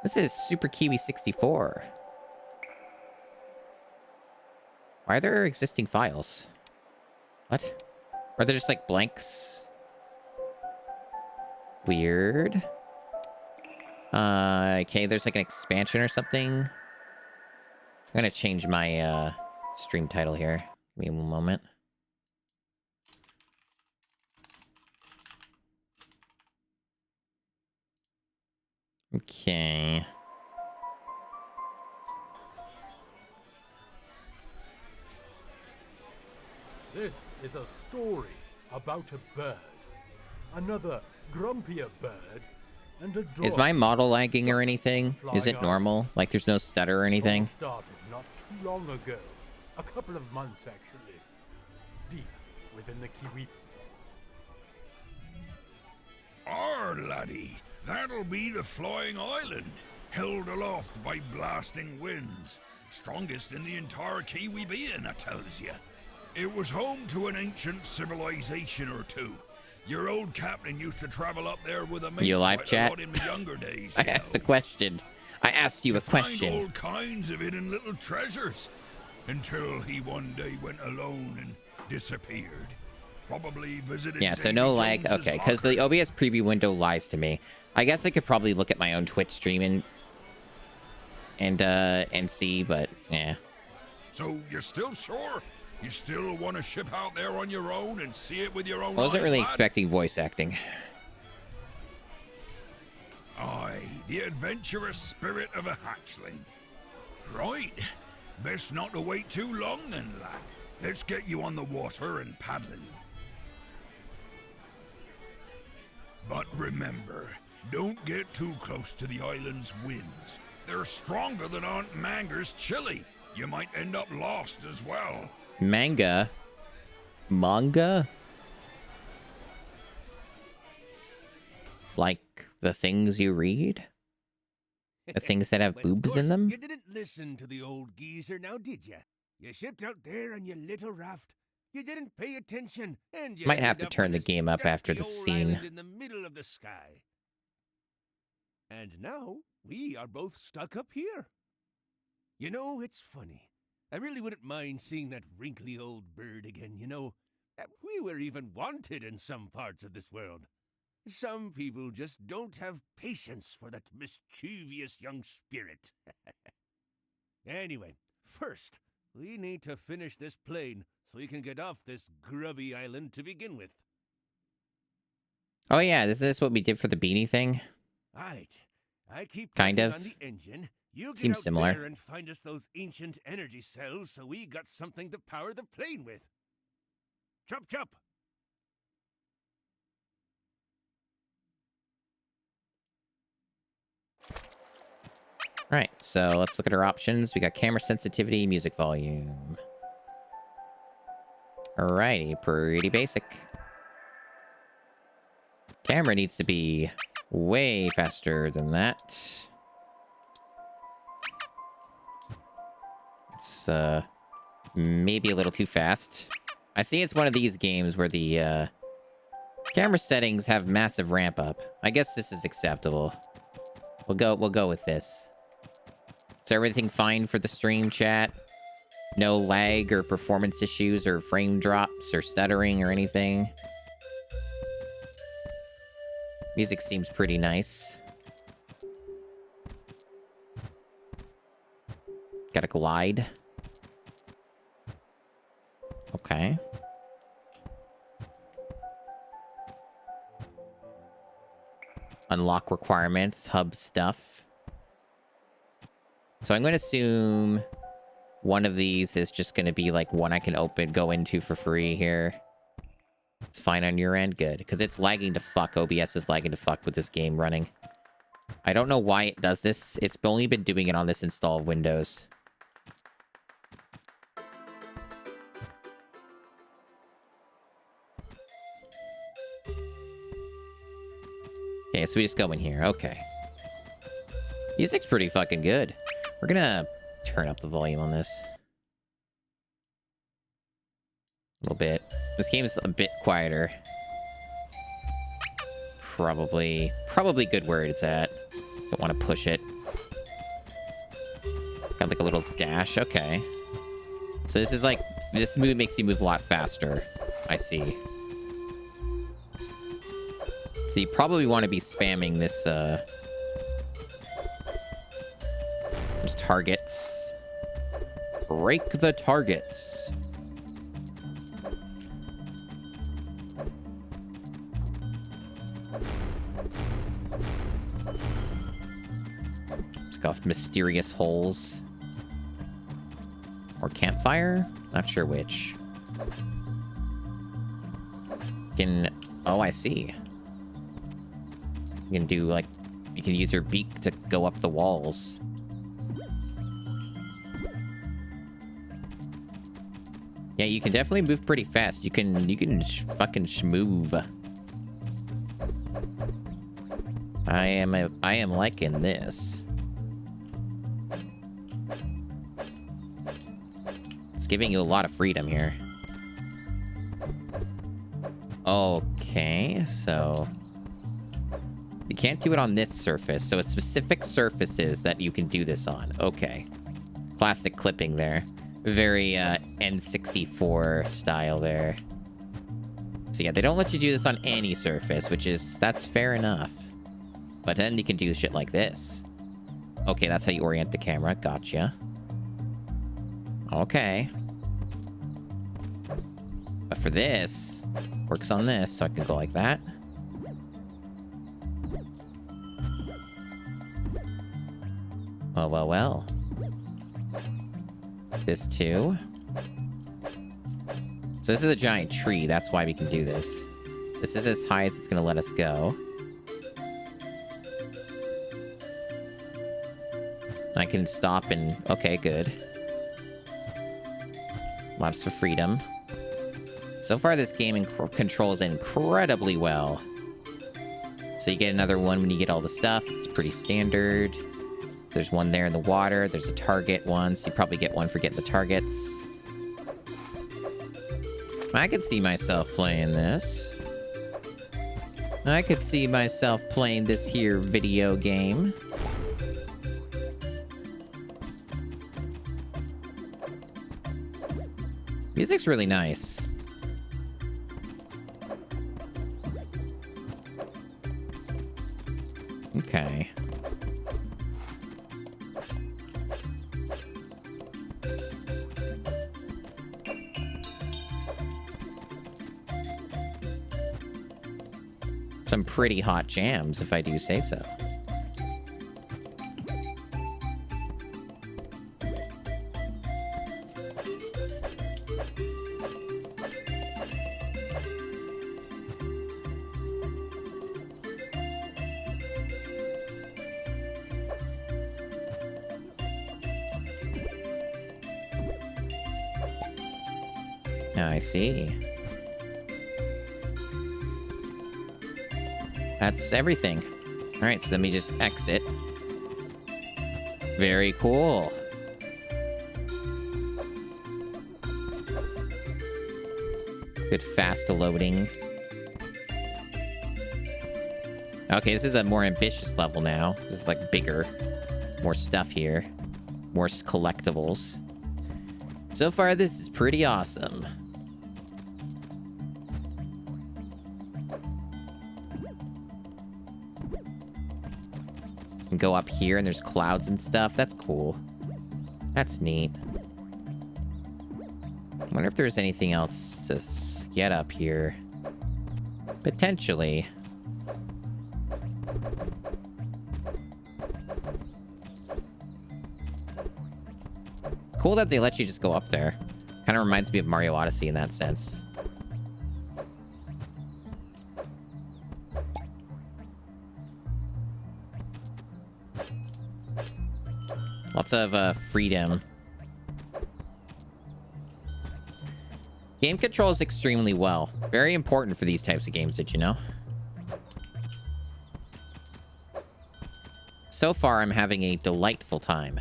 This is Super Kiwi 64. Why are there existing files? What? Are there just like blanks? Weird. Okay, there's like an expansion or something. I'm gonna change my stream title here. Give me one moment. Okay. This is a story about a bird. Another grumpier bird. And a dog. Is my model lagging or anything? Is it normal? Like there's no stutter or anything? Started not too long ago. A couple of months actually. Deep within the Kiwi. Arr, laddie, that'll be the flying island, held aloft by blasting winds. Strongest in the entire Kiwi being, I tells you. It was home to an ancient civilization or two. Your old captain used to travel up there with a mate. You live chat? In the younger days, I asked a question. I asked you a question. Find all kinds of hidden little treasures. Until he one day went alone and disappeared. Probably visited. Yeah, so no lag. Okay, because the OBS preview window lies to me. I guess I could probably look at my own Twitch stream and see, but yeah. So you're still sure? You still want to ship out there on your own and see it with your own eyes? I wasn't really lad? expecting voice acting. Aye, the adventurous spirit of a hatchling. Right. Best not to wait too long then, lad. Let's get you on the water and paddling. But remember, don't get too close to the island's winds. They're stronger than Aunt Manger's chili. You might end up lost as well. Manga? Like the things you read? The things that have boobs in them? You didn't listen to the old geezer now, did you? You shipped out there on your little raft. You didn't pay attention, and you Might have to ended up turn on the this game up after the dusty old scene. island in the middle of the sky. And now we are both stuck up here. You know, it's funny. I really wouldn't mind seeing that wrinkly old bird again, you know. We were even wanted in some parts of this world. Some people just don't have patience for that mischievous young spirit. Anyway, first, we need to finish this plane so we can get off this grubby island to begin with. Oh yeah, is this what we did for the beanie thing? Right. I keep Kind working of. on the engine. You get Seems out similar. there and find us those ancient energy cells so we got something to power the plane with. Chop chop. Alright, so let's look at our options. We got camera sensitivity, music volume. Alrighty, pretty basic. Camera needs to be way faster than that. It's maybe a little too fast. I see it's one of these games where the camera settings have massive ramp up. I guess this is acceptable. We'll go with this. Is everything fine for the stream, chat? No lag or performance issues or frame drops or stuttering or anything? Music seems pretty nice. Got a glide. Okay. Unlock requirements, hub stuff. So I'm going to assume one of these is just going to be like one I can go into for free here. It's fine on your end? Good. Because it's lagging to fuck. OBS is lagging to fuck with this game running. I don't know why it does this. It's only been doing it on this install of Windows. Okay, so we just go in here. Okay. Music's pretty fucking good. We're gonna turn up the volume on this. A little bit. This game's a bit quieter. Probably good where it's at. Don't want to push it. Got like a little dash. Okay. So this is like, this move makes you move a lot faster. I see. So you probably want to be spamming this, there's targets. Break the targets. Let's go off mysterious holes. Or campfire? Not sure which. Oh, I see. You can do, like, you can use your beak to go up the walls. Yeah, you can definitely move pretty fast. You can fucking schmoove. I am liking this. It's giving you a lot of freedom here. Okay, so you can't do it on this surface, so it's specific surfaces that you can do this on. Okay. Classic clipping there. Very N64 style there. So yeah, they don't let you do this on any surface, that's fair enough. But then you can do shit like this. Okay, that's how you orient the camera. Gotcha. Okay. But for this, works on this, so I can go like that. Oh, well, well. This too. So this is a giant tree. That's why we can do this. This is as high as it's going to let us go. I can stop and... Okay, good. Lots of freedom. So far, this game controls incredibly well. So you get another one when you get all the stuff. It's pretty standard. So there's one there in the water. There's a target one, so you probably get one for getting the targets. I could see myself playing this. I could see myself playing this here video game. Music's really nice. Okay. Some pretty hot jams, if I do say so. I see. That's everything. All right, so let me just exit. Very cool. Good fast loading. Okay, this is a more ambitious level now. This is like bigger. More stuff here. More collectibles. So far, this is pretty awesome. Can go up here and there's clouds and stuff. That's cool. That's neat. I wonder if there's anything else to get up here. Potentially. Cool that they let you just go up there. Kind of reminds me of Mario Odyssey in that sense. Lots of freedom. Game controls extremely well. Very important for these types of games, did you know? So far, I'm having a delightful time.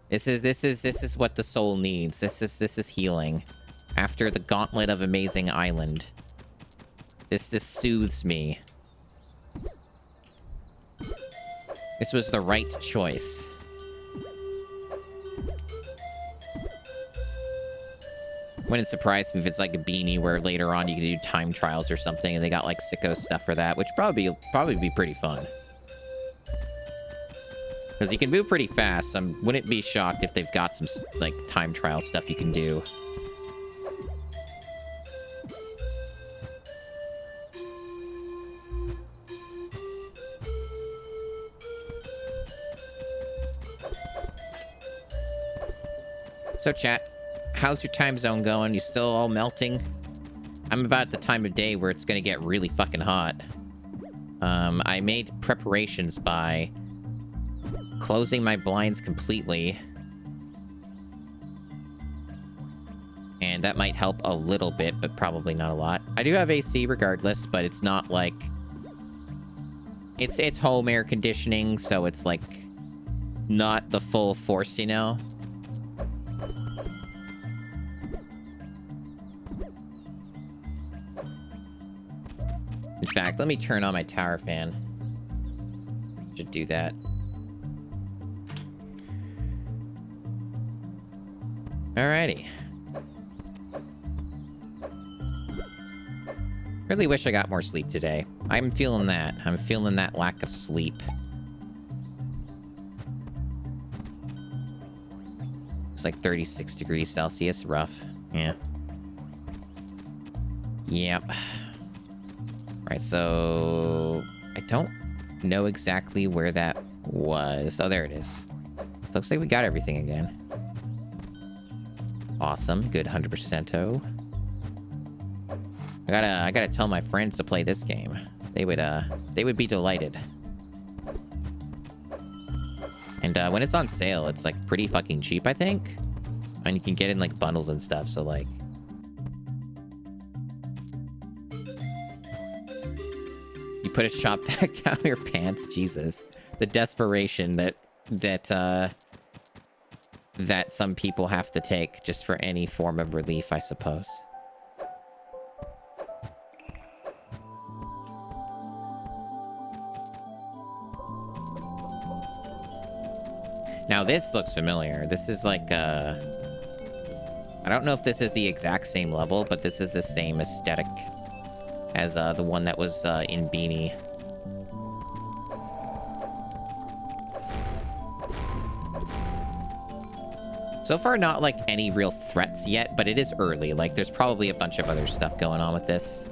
This is what the soul needs. This is healing. After the gauntlet of Amazing Island. This soothes me. This was the right choice. Wouldn't surprise me if it's like a beanie where later on you can do time trials or something and they got like sicko stuff for that, which probably be pretty fun. Because you can move pretty fast, so I wouldn't be shocked if they've got some like time trial stuff you can do. So chat, how's your time zone going? You still all melting? I'm about the time of day where it's gonna get really fucking hot. I made preparations by closing my blinds completely. And that might help a little bit, but probably not a lot. I do have AC regardless, but it's not like... It's home air conditioning, so it's like not the full force, you know? In fact, let me turn on my tower fan. Should do that. Alrighty. Really wish I got more sleep today. I'm feeling that. I'm feeling that lack of sleep. It's like 36 degrees Celsius. Rough. Yeah. Yep. Right, so... I don't know exactly where that was. Oh, there it is. Looks like we got everything again. Awesome. Good 100%-o. I gotta tell my friends to play this game. They would be delighted. And when it's on sale, it's like pretty fucking cheap, I think. And you can get in like bundles and stuff, so like... You put a shop vac down your pants? Jesus. The desperation that some people have to take just for any form of relief, I suppose. Now this looks familiar. This is like I don't know if this is the exact same level, but this is the same aesthetic as the one that was in Beanie. So far, not like any real threats yet, but it is early. Like, there's probably a bunch of other stuff going on with this.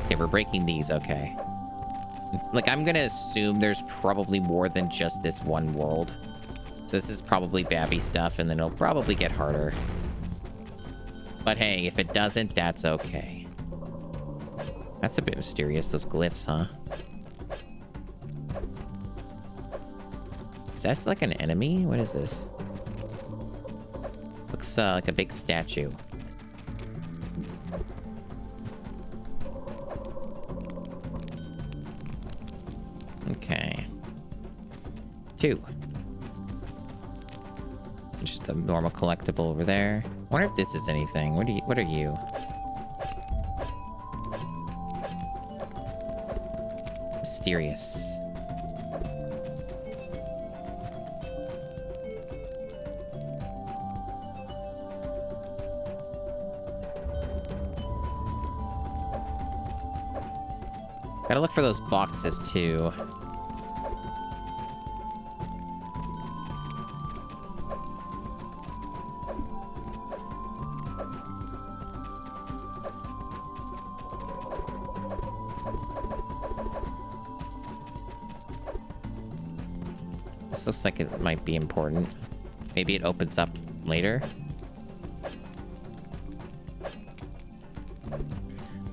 Okay, we're breaking these. Okay. Like, I'm gonna assume there's probably more than just this one world. So this is probably Babby stuff, and then it'll probably get harder. But hey, if it doesn't, that's okay. That's a bit mysterious, those glyphs, huh? Is that like an enemy? What is this? Looks like a big statue. Okay. 2. Just a normal collectible over there. Wonder if this is anything. What are you? Mysterious. Gotta look for those boxes too. This looks like it might be important. Maybe it opens up later.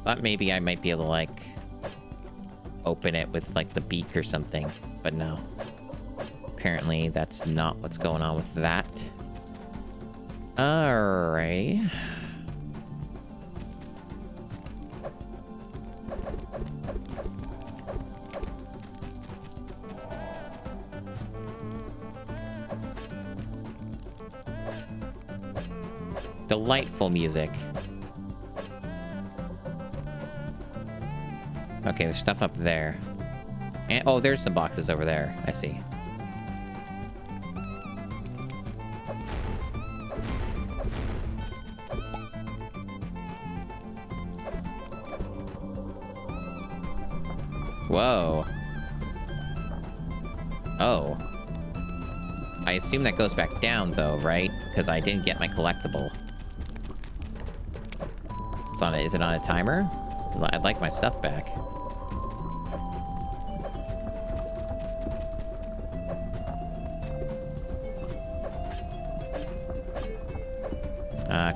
Thought maybe I might be able to like open it with like the beak or something, but no. Apparently that's not what's going on with that. Alrighty. Delightful music. Okay, there's stuff up there. And, oh, there's some boxes over there. I see. Whoa. Oh. I assume that goes back down, though, right? Because I didn't get my collectible. It's on is it on a timer? I'd like my stuff back.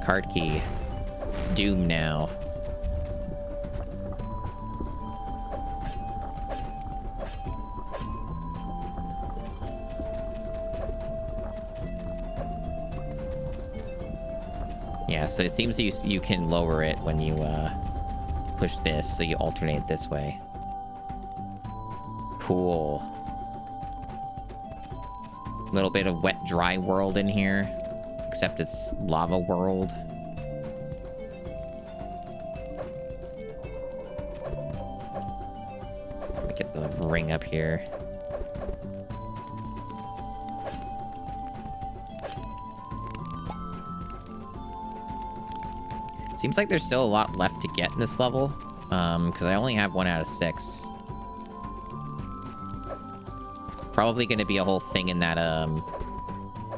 Card key. It's Doom now. Yeah, so it seems you can lower it when you push this, so you alternate this way. Cool. A little bit of wet, dry world in here. Except it's lava world. Let me get the ring up here. Seems like there's still a lot left to get in this level. Because I only have 1 out of 6. Probably going to be a whole thing in that,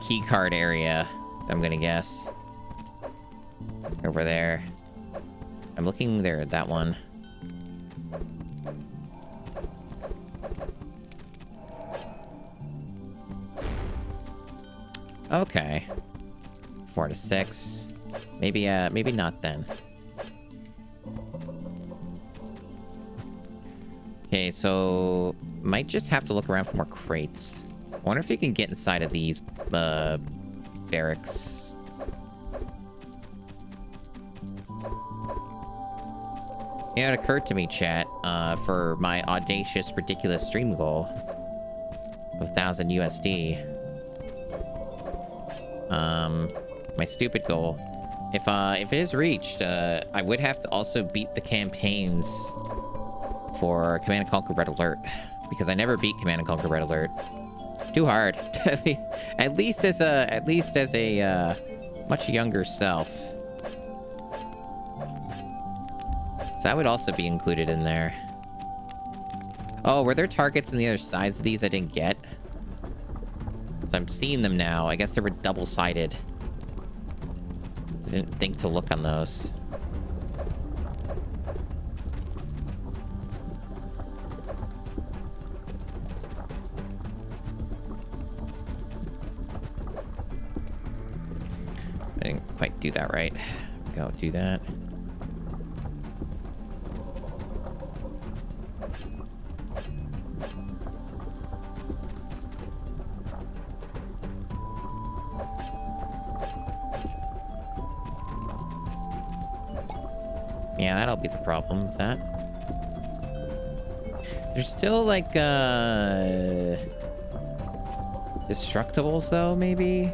key card area, I'm gonna guess. Over there. I'm looking there at that one. Okay. 4 to 6. Maybe not then. Okay, so might just have to look around for more crates. I wonder if you can get inside of these barracks. Yeah, it occurred to me, chat, for my audacious, ridiculous stream goal of 1,000 USD. My stupid goal. If it is reached, I would have to also beat the campaigns for Command & Conquer Red Alert, because I never beat Command & Conquer Red Alert. Too hard. at least as a much younger self. So that would also be included in there. Oh, were there targets on the other sides of these I didn't get? So I'm seeing them now. I guess they were double-sided. I didn't think to look on those. I didn't quite do that right. Go do that. Yeah, that'll be the problem with that. There's still, like, destructibles, though, maybe?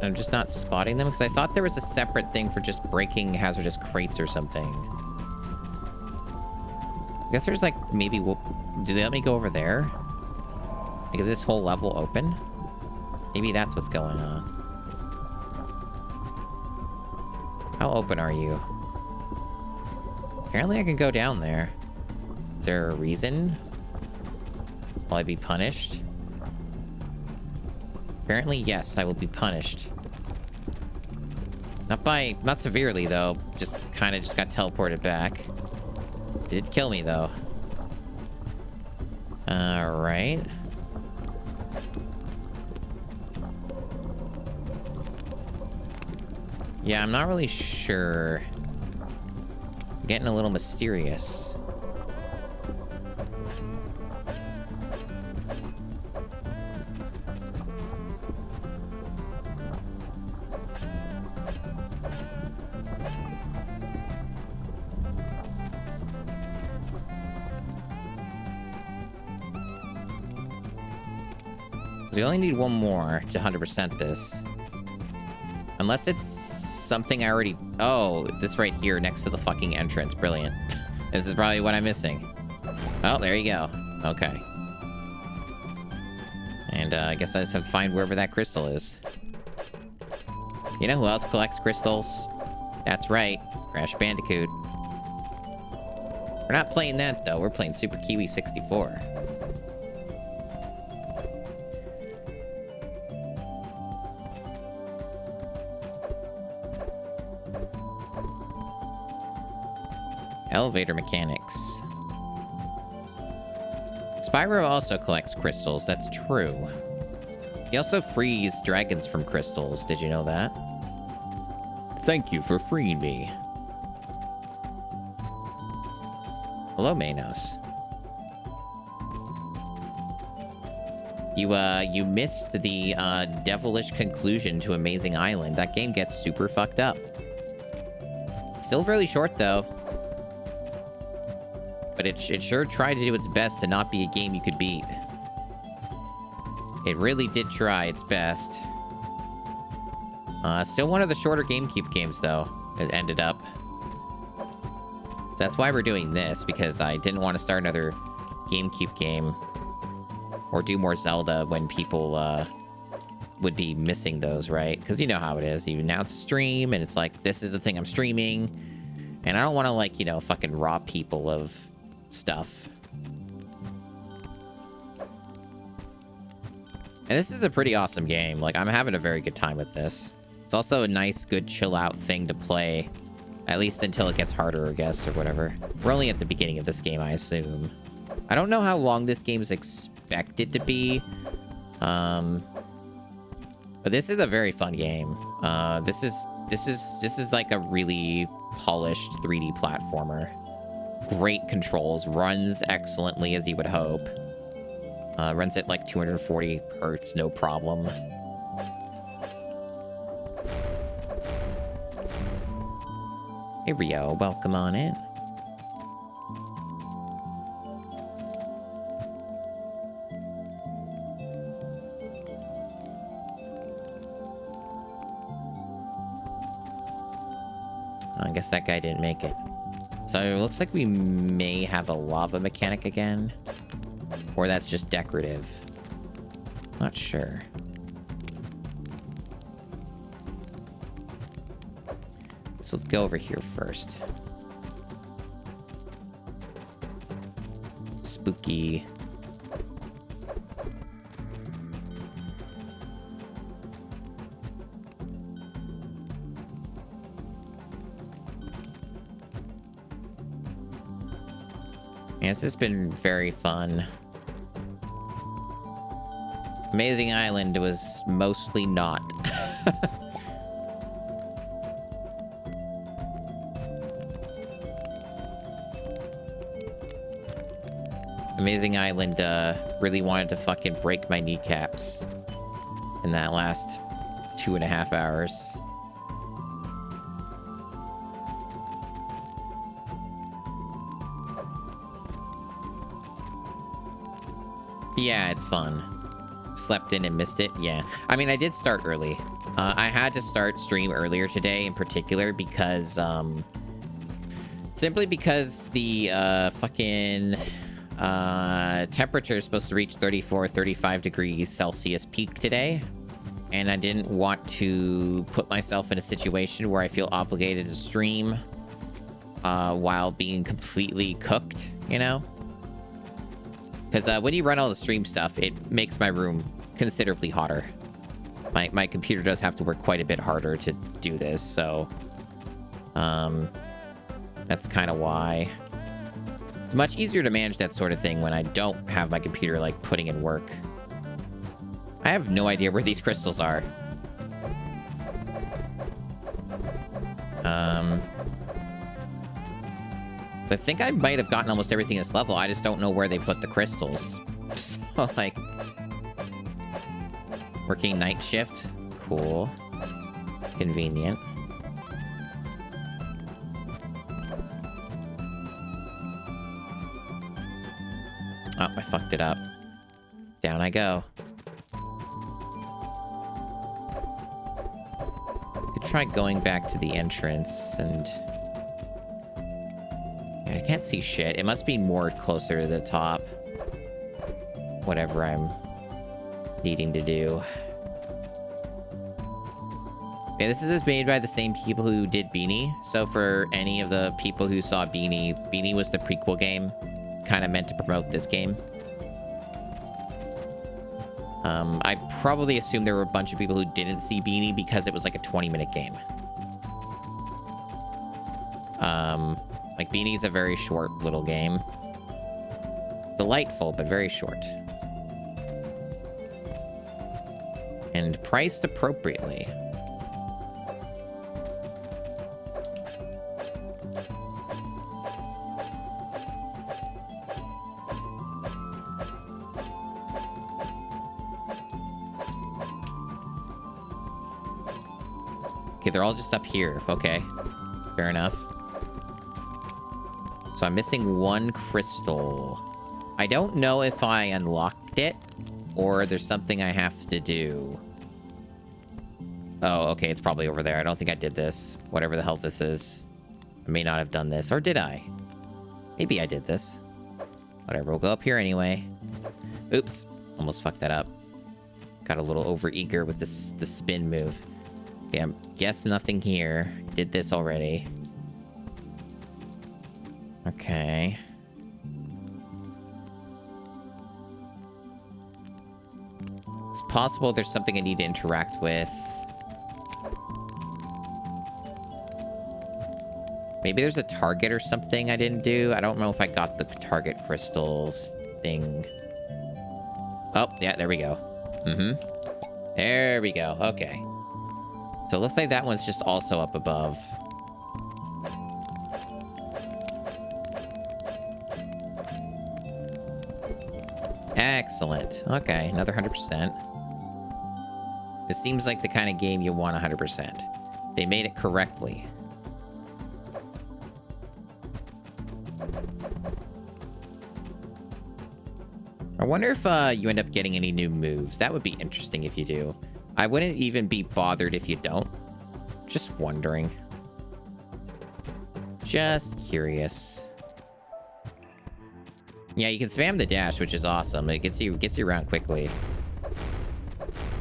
I'm just not spotting them, because I thought there was a separate thing for just breaking hazardous crates or something. I guess there's, like, maybe... Do they let me go over there? Like, is this whole level open? Maybe that's what's going on. How open are you? Apparently I can go down there. Is there a reason? Will I be punished? Apparently, yes, I will be punished. Not severely, though. Just kind of got teleported back. Did kill me, though. Alright. Yeah, I'm not really sure. Getting a little mysterious. We only need one more to 100% this. Unless it's something I already... Oh, this right here next to the fucking entrance. Brilliant. This is probably what I'm missing. Oh, there you go. Okay. And I guess I just have to find wherever that crystal is. You know who else collects crystals? That's right. Crash Bandicoot. We're not playing that, though. We're playing Super Kiwi 64. Elevator mechanics. Spyro also collects crystals. That's true. He also frees dragons from crystals. Did you know that? Thank you for freeing me. Hello, Manos. You missed the devilish conclusion to Amazing Island. That game gets super fucked up. Still fairly short, though. But it sure tried to do its best to not be a game you could beat. It really did try its best. Still one of the shorter GameCube games, though. It ended up. So that's why we're doing this, because I didn't want to start another GameCube game. Or do more Zelda when people would be missing those, right? Because you know how it is. You announce a stream, and it's like, this is the thing I'm streaming. And I don't want to, like, you know, fucking rob people of stuff. And this is a pretty awesome game. Like, I'm having a very good time with this. It's also a nice, good, chill-out thing to play. At least until it gets harder, I guess, or whatever. We're only at the beginning of this game, I assume. I don't know how long this game is expected to be. But this is a very fun game. This is like a really polished 3D platformer. Great controls, runs excellently as you would hope. Runs at like 240 hertz, no problem. Hey Rio, welcome on in. I guess that guy didn't make it. So it looks like we may have a lava mechanic again. Or that's just decorative. Not sure. So let's go over here first. Spooky. Yeah, this has been very fun. Amazing Island was mostly not. Amazing Island really wanted to fucking break my kneecaps in that last 2.5 hours. Yeah, it's fun. Slept in and missed it. Yeah. I mean, I did start early. I had to start stream earlier today in particular because, simply because the, fucking, temperature is supposed to reach 34, 35 degrees Celsius peak today. And I didn't want to put myself in a situation where I feel obligated to stream, while being completely cooked, you know? Because when you run all the stream stuff, it makes my room considerably hotter. My computer does have to work quite a bit harder to do this, so... that's kind of why. It's much easier to manage that sort of thing when I don't have my computer, like, putting in work. I have no idea where these crystals are. I think I might have gotten almost everything in this level. I just don't know where they put the crystals. So, like... Working night shift. Cool. Convenient. Oh, I fucked it up. Down I go. Could try going back to the entrance and... I can't see shit. It must be more closer to the top. Whatever I'm needing to do. Yeah, this is made by the same people who did Beanie. So for any of the people who saw Beanie, Beanie was the prequel game, kind of meant to promote this game. I probably assume there were a bunch of people who didn't see Beanie because it was like a 20-minute game. Like Beanie's a very short little game. Delightful, but very short. And priced appropriately. Okay, they're all just up here. Okay. Fair enough. So I'm missing one crystal. I don't know if I unlocked it or there's something I have to do. Oh, okay. It's probably over there. I don't think I did this. Whatever the hell this is. I may not have done this. Or did I? Maybe I did this. Whatever. We'll go up here anyway. Oops. Almost fucked that up. Got a little overeager with this the spin move. Okay, I guess nothing here. Did this already. Okay. It's possible there's something I need to interact with. Maybe there's a target or something I didn't do. I don't know if I got the target crystals thing. Oh, yeah, there we go. There we go. Okay. So it looks like that one's just also up above. Excellent. Okay, another 100%. This seems like the kind of game you want 100%. They made it correctly. I wonder if you end up getting any new moves. That would be interesting if you do. I wouldn't even be bothered if you don't. Just wondering. Just curious. Yeah, you can spam the dash, which is awesome. It gets you around quickly.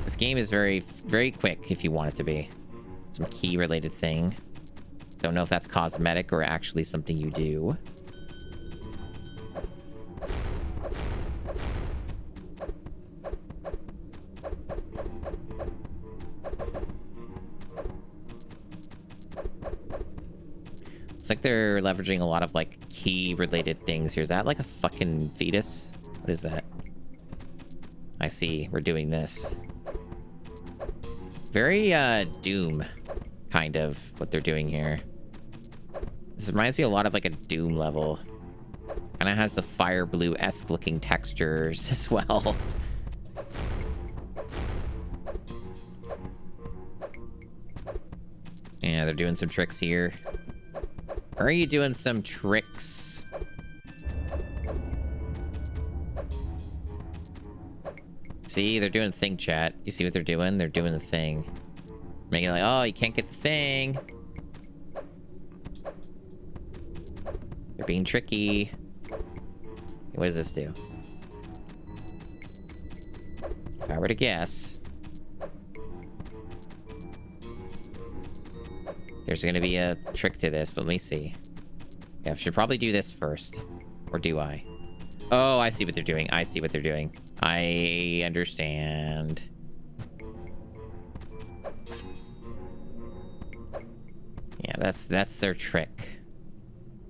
This game is very, very quick if you want it to be. Some key related thing. Don't know if that's cosmetic or actually something you do. It's like they're leveraging a lot of, like, key-related things here. Is that, like, a fucking fetus? What is that? I see. We're doing this. Very, Doom, kind of, what they're doing here. This reminds me a lot of, like, a Doom level. Kind of has the fire blue-esque looking textures as well. Yeah, they're doing some tricks here. Are you doing some tricks? See, they're doing thing chat. You see what they're doing? They're doing the thing. Making it like, oh, you can't get the thing. They're being tricky. What does this do? If I were to guess, there's gonna be a trick to this, but let me see. Yeah, I should probably do this first. Or do I? Oh, I see what they're doing. I see what they're doing. I understand. Yeah, that's their trick.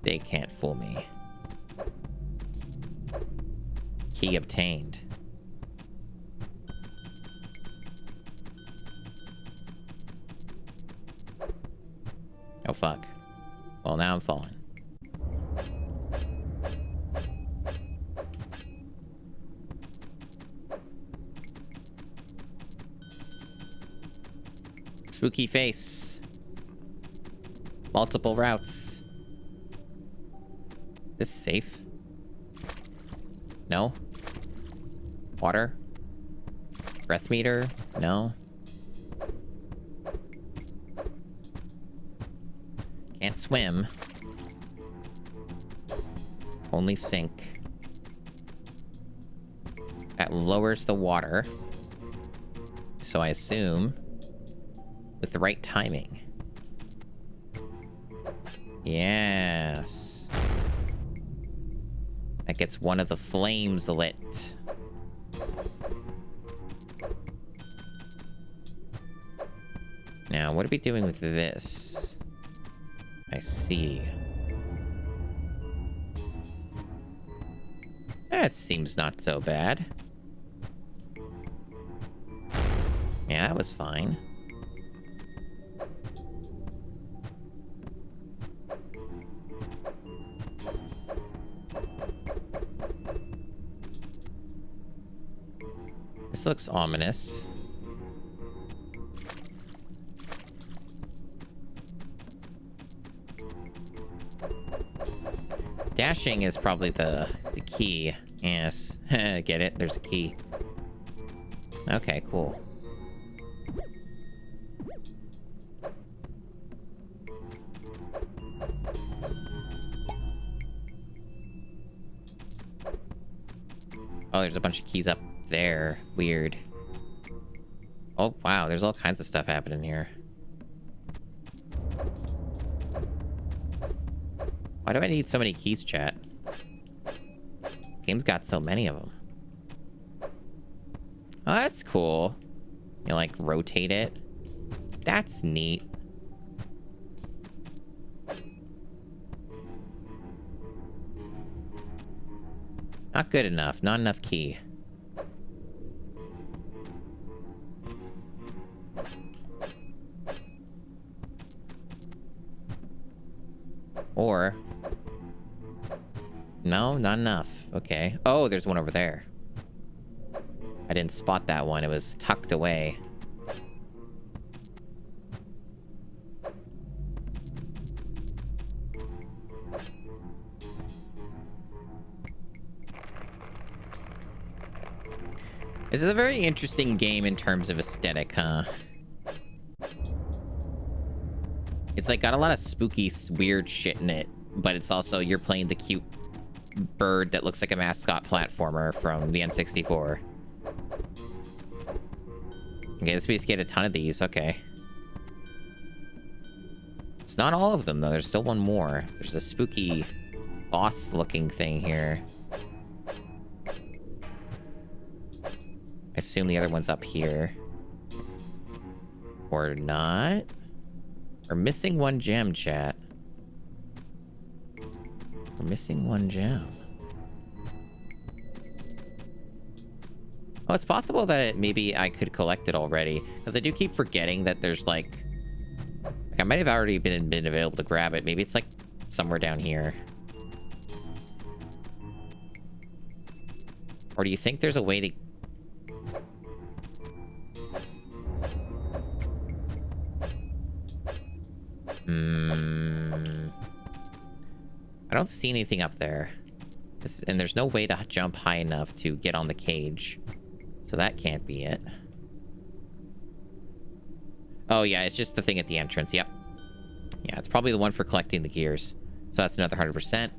They can't fool me. Key obtained. Oh, fuck. Well, now I'm falling. Spooky face. Multiple routes. Is this safe? No? Water? Breath meter? No? Can't swim. Only sink. That lowers the water. So I assume with the right timing. Yes. That gets one of the flames lit. Now, what are we doing with this? I see. That seems not so bad. Yeah, that was fine. This looks ominous. Dashing is probably the key. Yes. Get it? There's a key. Okay, cool. Oh, there's a bunch of keys up there. Weird. Oh, wow. There's all kinds of stuff happening here. Why do I need so many keys, chat? This game's got so many of them. Oh, that's cool. You, like, rotate it. That's neat. Not good enough. Not enough key. Or... no, not enough. Okay. Oh, there's one over there. I didn't spot that one. It was tucked away. This is a very interesting game in terms of aesthetic, huh? It's like got a lot of spooky, weird shit in it, but it's also, you're playing the cute bird that looks like a mascot platformer from the N64. Okay, this we get a ton of these. Okay. It's not all of them, though. There's still one more. There's a spooky boss-looking thing here. I assume the other one's up here. Or not. We're missing one gem, chat. We're missing one gem. Oh, it's possible that maybe I could collect it already. Because I do keep forgetting that there's like I might have already been available to grab it. Maybe it's like somewhere down here. Or do you think there's a way to... I don't see anything up there. And there's no way to jump high enough to get on the cage. So that can't be it. Oh, yeah, it's just the thing at the entrance. Yep. Yeah, it's probably the one for collecting the gears. So that's another 100%.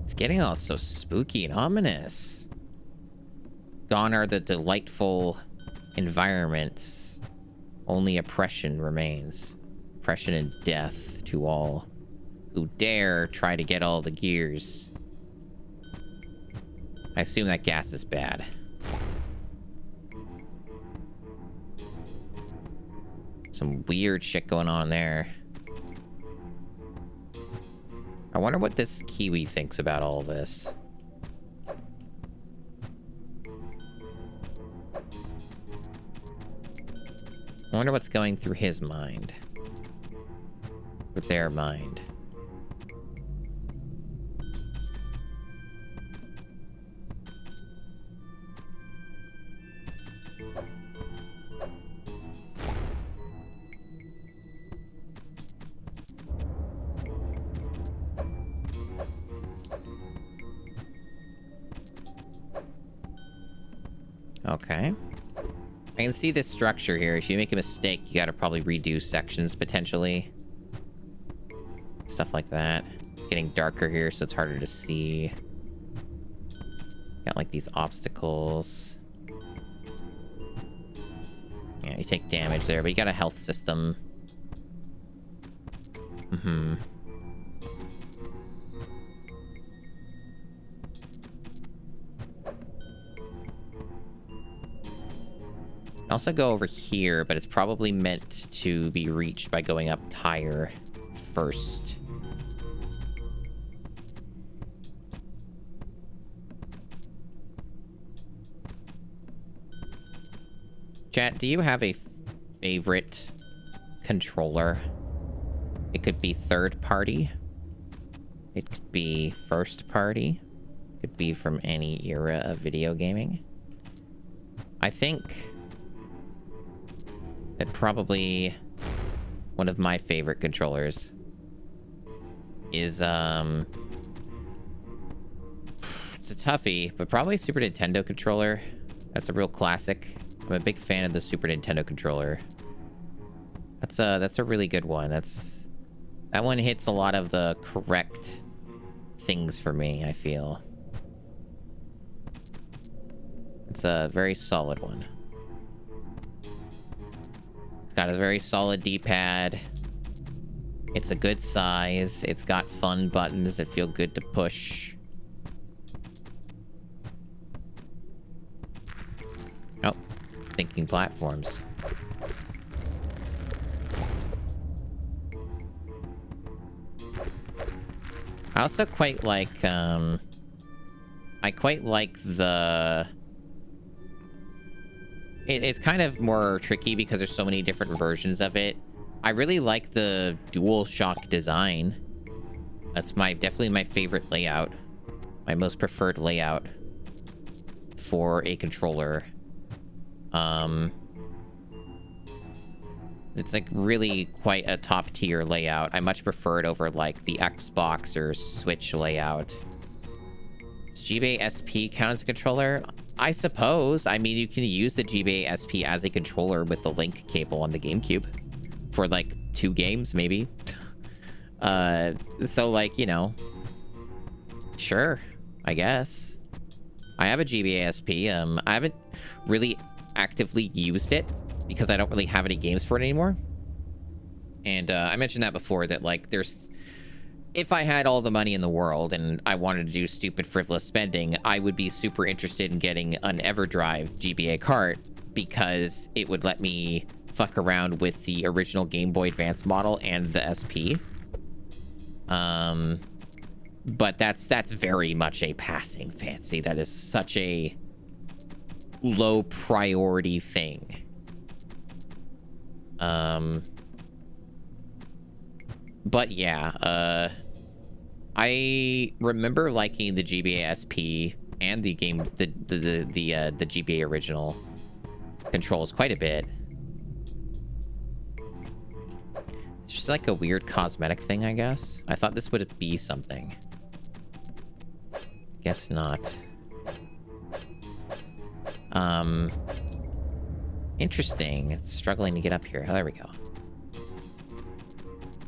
It's getting all so spooky and ominous. Gone are the delightful environments. Only oppression remains. Oppression and death to all who dare try to get all the gears. I assume that gas is bad. Some weird shit going on there. I wonder what this Kiwi thinks about all this. I wonder what's going through his mind. Or their mind. Okay. I can see this structure here. If you make a mistake, you gotta probably redo sections, potentially. Stuff like that. It's getting darker here, so it's harder to see. Got like these obstacles. Yeah, you take damage there, but you got a health system. Mm-hmm. Also go over here, but it's probably meant to be reached by going up higher first. Chat, do you have a favorite controller? It could be third party. It could be first party. It could be from any era of video gaming. I think that probably one of my favorite controllers is, it's a toughie, but probably Super Nintendo controller. That's a real classic. I'm a big fan of the Super Nintendo controller. That's a really good one. That one hits a lot of the correct things for me, I feel. It's a very solid one. Got a very solid D-pad. It's a good size. It's got fun buttons that feel good to push. Oh, thinking platforms. I also quite like, I quite like the... It's kind of more tricky because there's so many different versions of it. I really like the DualShock design. That's definitely my favorite layout. My most preferred layout for a controller. It's like really quite a top tier layout. I much prefer it over like the Xbox or Switch layout. Does GBA SP count as a controller? I suppose. I mean, you can use the GBA SP as a controller with the link cable on the GameCube for like 2 games, maybe. So like, you know, sure, I guess. I have a GBA SP. I haven't really actively used it because I don't really have any games for it anymore. And I mentioned that before, that like if I had all the money in the world and I wanted to do stupid frivolous spending, I would be super interested in getting an EverDrive GBA cart because it would let me fuck around with the original Game Boy Advance model and the SP. But that's very much a passing fancy. That is such a low priority thing. But yeah, I remember liking the GBA SP and the GBA original controls quite a bit. It's just like a weird cosmetic thing, I guess. I thought this would be something. Guess not. Interesting. It's struggling to get up here. Oh, there we go.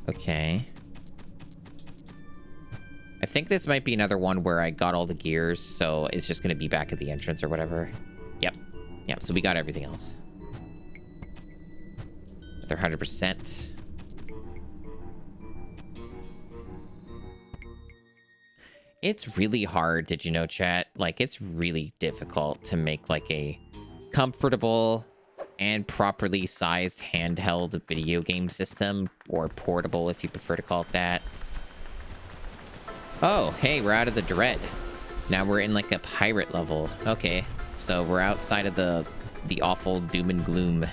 Okay. I think this might be another one where I got all the gears, so it's just going to be back at the entrance or whatever. Yep. Yep, so we got everything else. They're 100%. It's really hard, did you know, chat? Like, it's really difficult to make, like, a comfortable and properly sized handheld video game system, or portable if you prefer to call it that. Oh, hey, we're out of the Dread. Now we're in like a pirate level. Okay, so we're outside of the awful doom and gloom.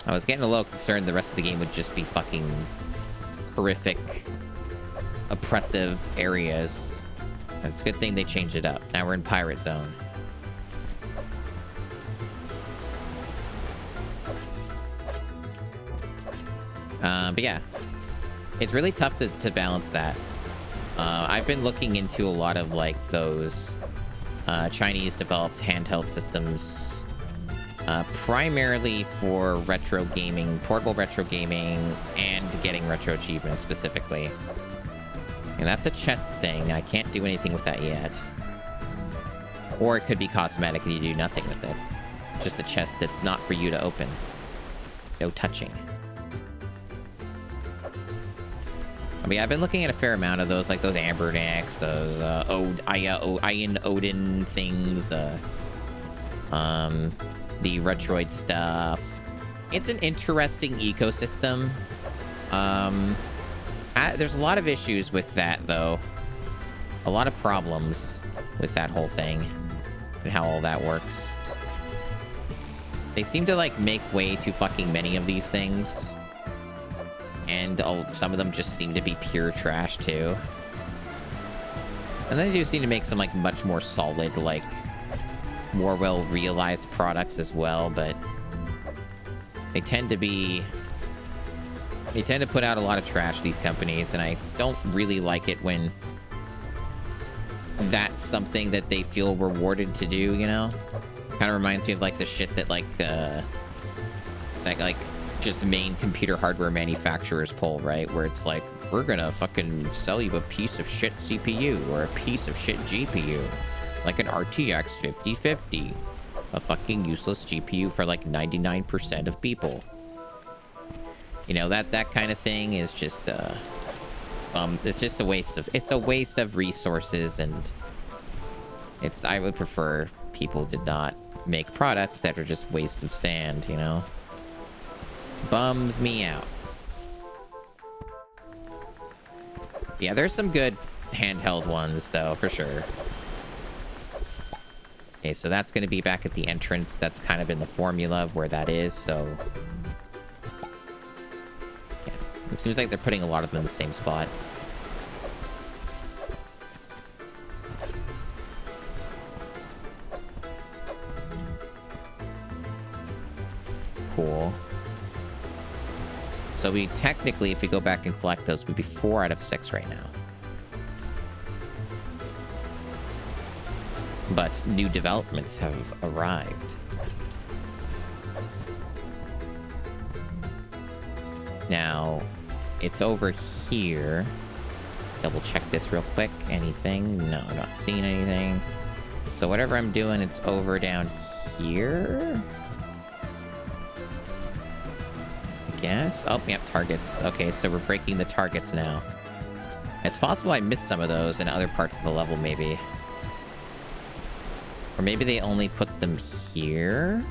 I was getting a little concerned the rest of the game would just be fucking horrific, oppressive areas. It's a good thing they changed it up. Now we're in Pirate Zone. But yeah, it's really tough to balance that. I've been looking into a lot of like those Chinese developed handheld systems, primarily for retro gaming, portable retro gaming, and getting retro achievements specifically. And that's a chest thing. I can't do anything with that yet. Or it could be cosmetic and you do nothing with it. Just a chest that's not for you to open. No touching. I mean, I've been looking at a fair amount of those, like those Amber necks, those Iron Odin things, the Retroid stuff. It's an interesting ecosystem. There's a lot of issues with that, though. A lot of problems with that whole thing and how all that works. They seem to, like, make way too fucking many of these things. And some of them just seem to be pure trash, too. And then they do seem to make some, like, much more solid, like, more well-realized products as well, but they tend to be... They tend to put out a lot of trash, these companies, and I don't really like it when that's something that they feel rewarded to do, you know? Kind of reminds me of, like, the shit that, like, just main computer hardware manufacturers pull, right? Where it's like, we're gonna fucking sell you a piece of shit CPU or a piece of shit GPU. Like an RTX 5050. A fucking useless GPU for, like, 99% of people. You know, that kind of thing is just, it's just a waste of resources, and I would prefer people did not make products that are just waste of sand, you know? Bums me out. Yeah, there's some good handheld ones, though, for sure. Okay, so that's going to be back at the entrance. That's kind of been the formula of where that is, so... Yeah, it seems like they're putting a lot of them in the same spot. Cool. So we technically, if we go back and collect those, we'd be 4 out of 6 right now. But new developments have arrived. Now, it's over here. Double check this real quick. Anything? No, I'm not seeing anything. So whatever I'm doing, it's over down here. Guess. Oh, yep, targets. Okay, so we're breaking the targets now. It's possible I missed some of those in other parts of the level, maybe. Or maybe they only put them here?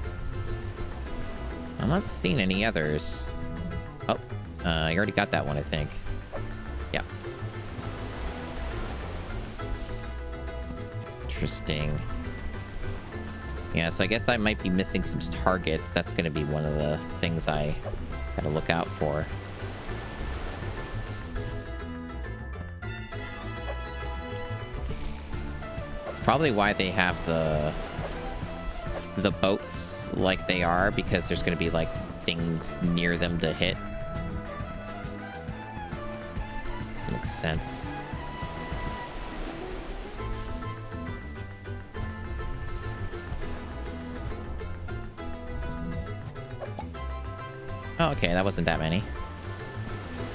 I'm not seeing any others. Oh, you already got that one, I think. Yep. Interesting. Yeah, so I guess I might be missing some targets. That's going to be one of the things I gotta look out for. It's probably why they have the boats like they are, because there's gonna be, like, things near them to hit. That makes sense. Oh, okay, that wasn't that many.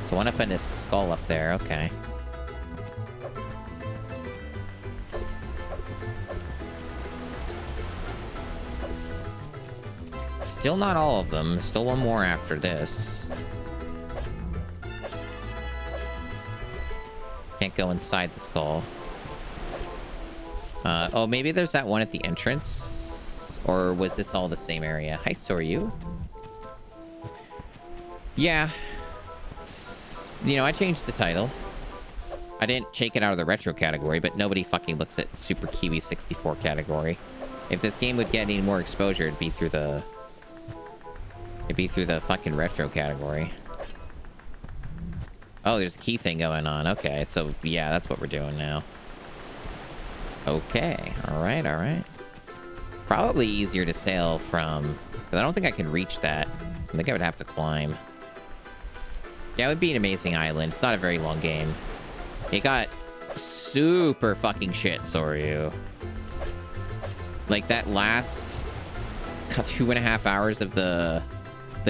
So one up in his skull up there, okay. Still not all of them. Still one more after this. Can't go inside the skull. Oh, maybe there's that one at the entrance? Or was this all the same area? Hi, so are you? Yeah. You know, I changed the title. I didn't take it out of the retro category, but nobody fucking looks at Super Kiwi 64 category. If this game would get any more exposure, it'd be through the fucking retro category. Oh, there's a key thing going on. Okay, so yeah, that's what we're doing now. Okay, alright, alright. Probably easier to sail from... But I don't think I can reach that. I think I would have to climb. Yeah, it would be an amazing island. It's not a very long game. It got super fucking shit, Soryu. Like, that last 2.5 hours of the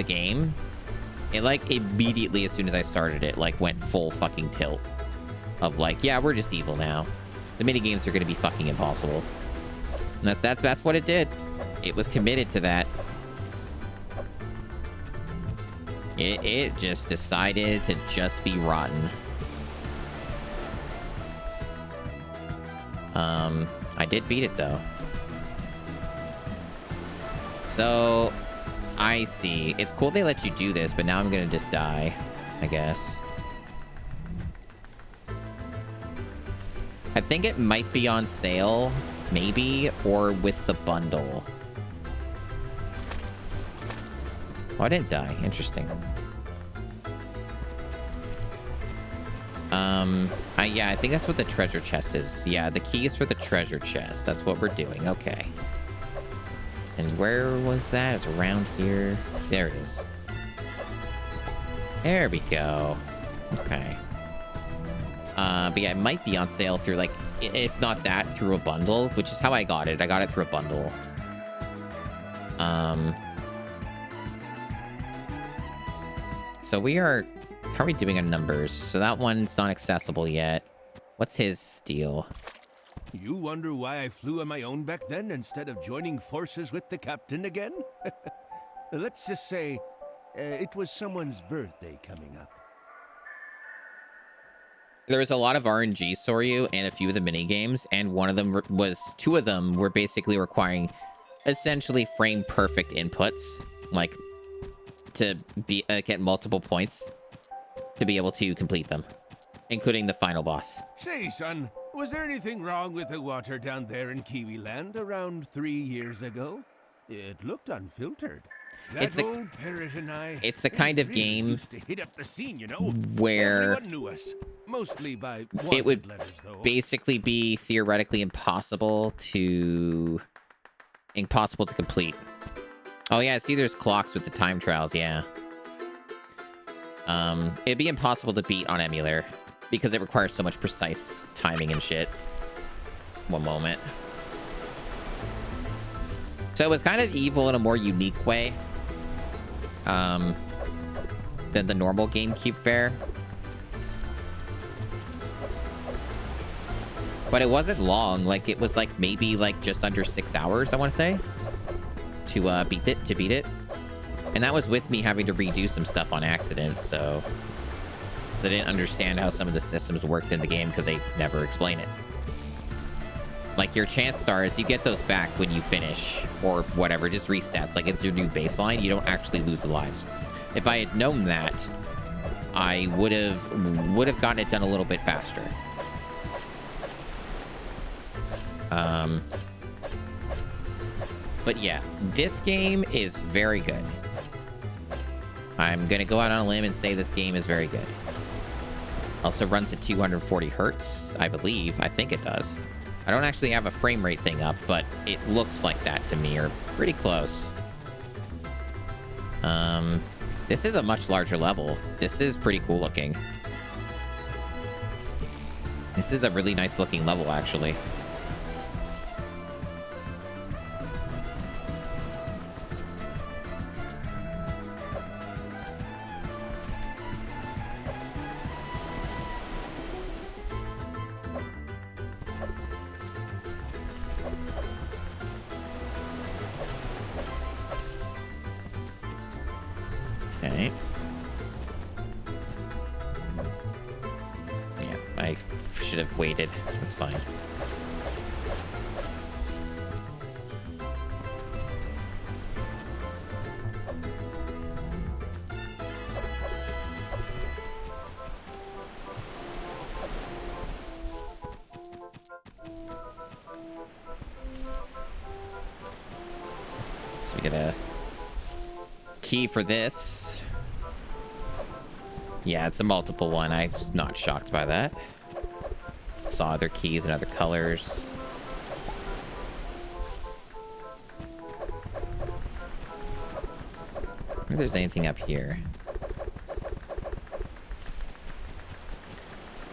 game, it, like, immediately as soon as I started it, like, went full fucking tilt. of like, yeah, we're just evil now. The mini games are going to be fucking impossible. And that's what it did. It was committed to that. It just decided to just be rotten. I did beat it though. So, I see. It's cool they let you do this, but now I'm gonna just die, I guess. I think it might be on sale, maybe, or with the bundle. Oh, I didn't die. Interesting. Yeah, I think that's what the treasure chest is. Yeah, the keys for the treasure chest. That's what we're doing. Okay. And where was that? It's around here. There it is. There we go. Okay. But yeah, it might be on sale through, like, if not that, through a bundle, which is how I got it. I got it through a bundle. So we are... How are we doing on numbers? So that one's not accessible yet. What's his deal? You wonder why I flew on my own back then instead of joining forces with the captain again? Let's just say it was someone's birthday coming up. There was a lot of RNG, Soryu, and a few of the mini games, and one of them was... Two of them were basically requiring essentially frame perfect inputs, like to be get multiple points to be able to complete them, including the final boss. Say, son, was there anything wrong with the water down there in Kiwi Land around 3 years ago? It looked unfiltered. That old parrot and I... It's the kind of really game used to hit up the scene, you know? where everyone knew us, mostly by it would letters, though. basically be theoretically impossible to complete. Oh yeah, see, there's clocks with the time trials. Yeah. It'd be impossible to beat on emulator because it requires so much precise timing and shit. One moment. So it was kind of evil in a more unique way than the normal GameCube fare. But it wasn't long. Like, it was like maybe like just under 6 hours, I want to say, to beat it. And that was with me having to redo some stuff on accident, so... Because I didn't understand how some of the systems worked in the game because they never explain it. Like, your chance stars, you get those back when you finish, or whatever, just resets. Like, it's your new baseline, you don't actually lose the lives. If I had known that, I would have gotten it done a little bit faster. But yeah, this game is very good. I'm gonna go out on a limb and say this game is very good. Also runs at 240 hertz, I believe. I think it does. I don't actually have a frame rate thing up, but it looks like that to me, or pretty close. This is a much larger level. This is pretty cool looking. This is a really nice looking level, actually. Okay. Yeah, I should have waited. That's fine. So we get a key for this. Yeah, it's a multiple one. I'm not shocked by that. Saw other keys and other colors. I wonder if there's anything up here.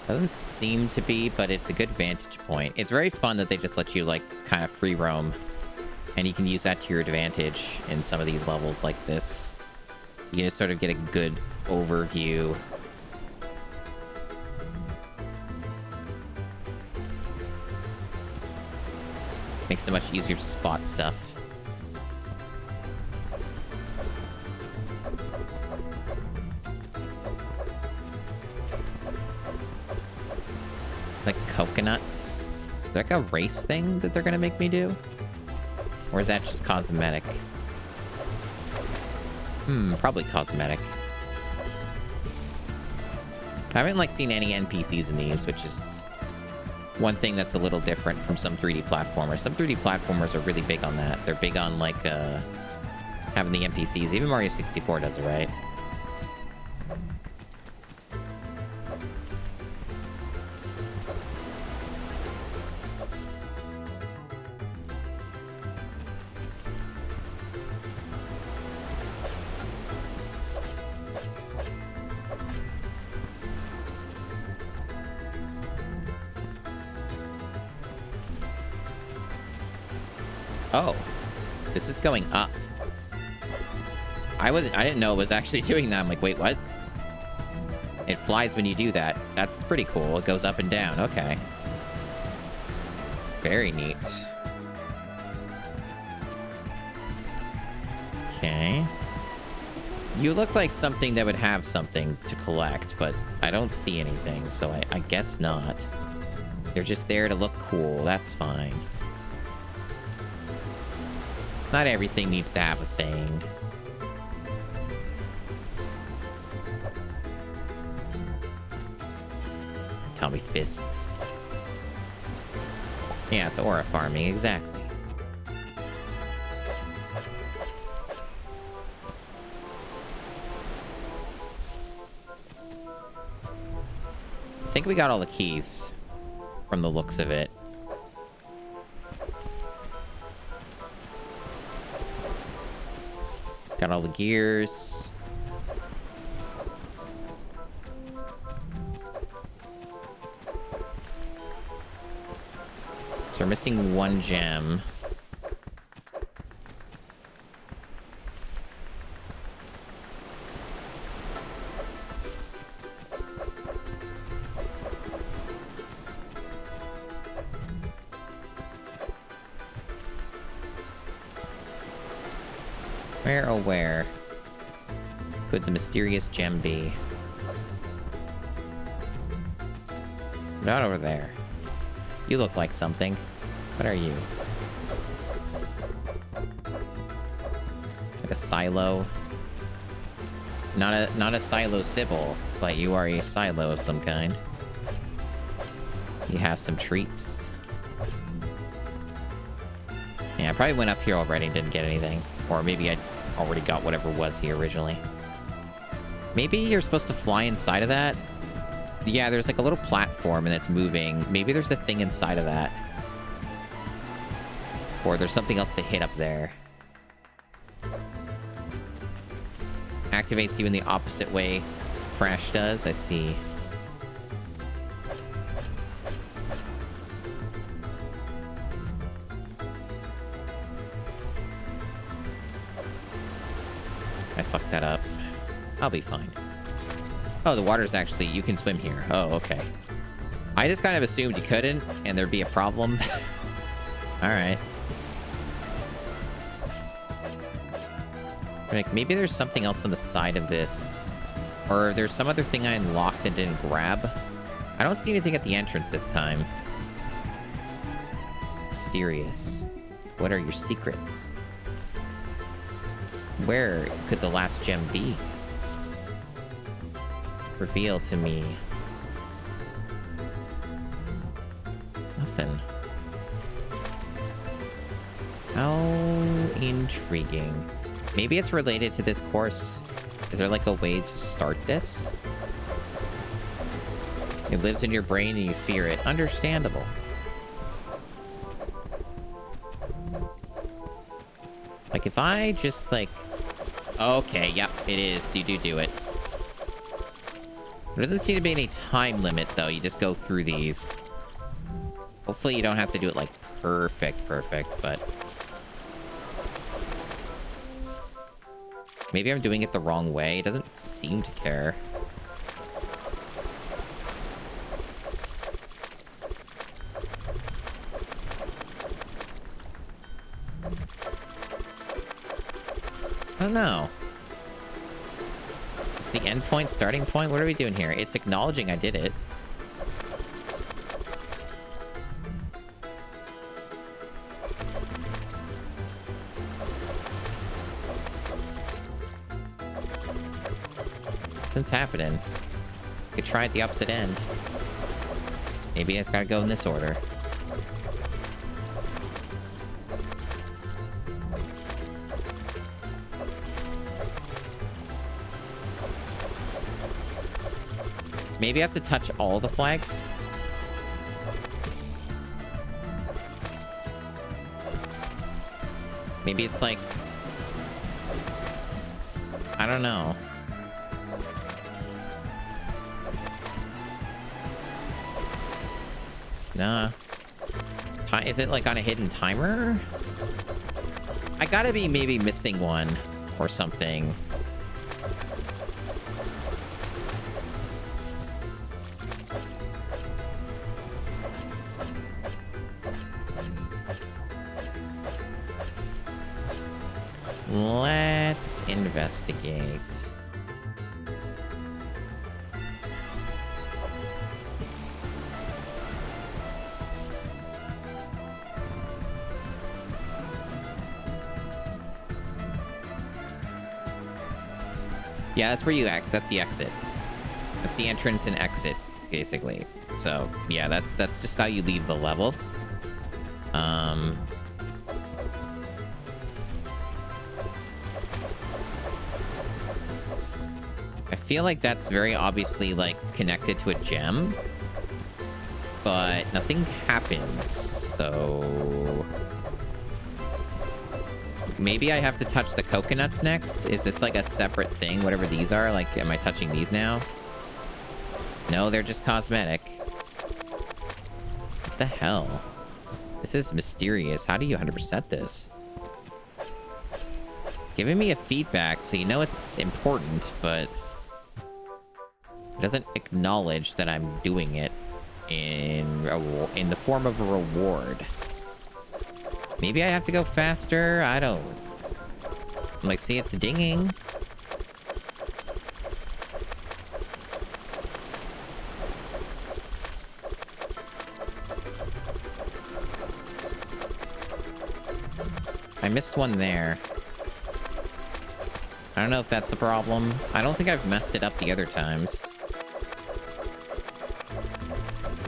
Doesn't seem to be, but it's a good vantage point. It's very fun that they just let you, like, kind of free roam. And you can use that to your advantage in some of these levels like this. You can just sort of get a good overview. Makes it much easier to spot stuff. Like coconuts. Is there like a race thing that they're gonna make me do? Or is that just cosmetic? Probably cosmetic. I haven't like seen any NPCs in these, which is one thing that's a little different from some 3D platformers. Some 3D platformers are really big on that. They're big on like having the NPCs. Even Mario 64 does it, right? Oh, this is going up. I didn't know it was actually doing that. I'm like, wait, what? It flies when you do that. That's pretty cool. It goes up and down. Okay. Very neat. Okay. You look like something that would have something to collect, but I don't see anything, so I guess not. They're just there to look cool. That's fine. Not everything needs to have a thing. Tommy fists. Yeah, it's aura farming, exactly. I think we got all the keys from the looks of it. Got all the gears. So we're missing one gem. Where, oh where could the mysterious gem be? Not over there. You look like something. What are you? Like a silo? Not a silo Sybil, but you are a silo of some kind. You have some treats. Yeah, I probably went up here already and didn't get anything. Or maybe I already got whatever was here originally. Maybe you're supposed to fly inside of that? Yeah, there's like a little platform and it's moving. Maybe there's a thing inside of that. Or there's something else to hit up there. Activates you in the opposite way Crash does, I see. I fucked that up. I'll be fine. Oh, the water's actually... You can swim here. Oh, okay. I just kind of assumed you couldn't, and there'd be a problem. Alright. Like, maybe there's something else on the side of this. Or there's some other thing I unlocked and didn't grab. I don't see anything at the entrance this time. Mysterious. What are your secrets? Where could the last gem be? Reveal to me. Nothing. How intriguing. Maybe it's related to this course. Is there like a way to start this? It lives in your brain and you fear it. Understandable. Like if I just like... Okay, yep, it is. You do it. There doesn't seem to be any time limit, though. You just go through these. Hopefully you don't have to do it, like, perfect, but... Maybe I'm doing it the wrong way. It doesn't seem to care. I don't know. Is the end point, starting point? What are we doing here? It's acknowledging I did it. Nothing's happening. Could try at the opposite end. Maybe it's gotta go in this order. Maybe I have to touch all the flags? Maybe it's like... I don't know. Nah. Is it like on a hidden timer? I gotta be maybe missing one or something. Let's investigate. Yeah, that's where you act. That's the exit. That's the entrance and exit, basically. So, yeah, that's just how you leave the level. I feel like that's very obviously, like, connected to a gem. But nothing happens, so... Maybe I have to touch the coconuts next? Is this like a separate thing, whatever these are? Like, am I touching these now? No, they're just cosmetic. What the hell? This is mysterious. How do you 100% this? It's giving me a feedback, so you know it's important, but... it doesn't acknowledge that I'm doing it in the form of a reward. Maybe I have to go faster? I don't... like, see, it's dinging. I missed one there. I don't know if that's the problem. I don't think I've messed it up the other times.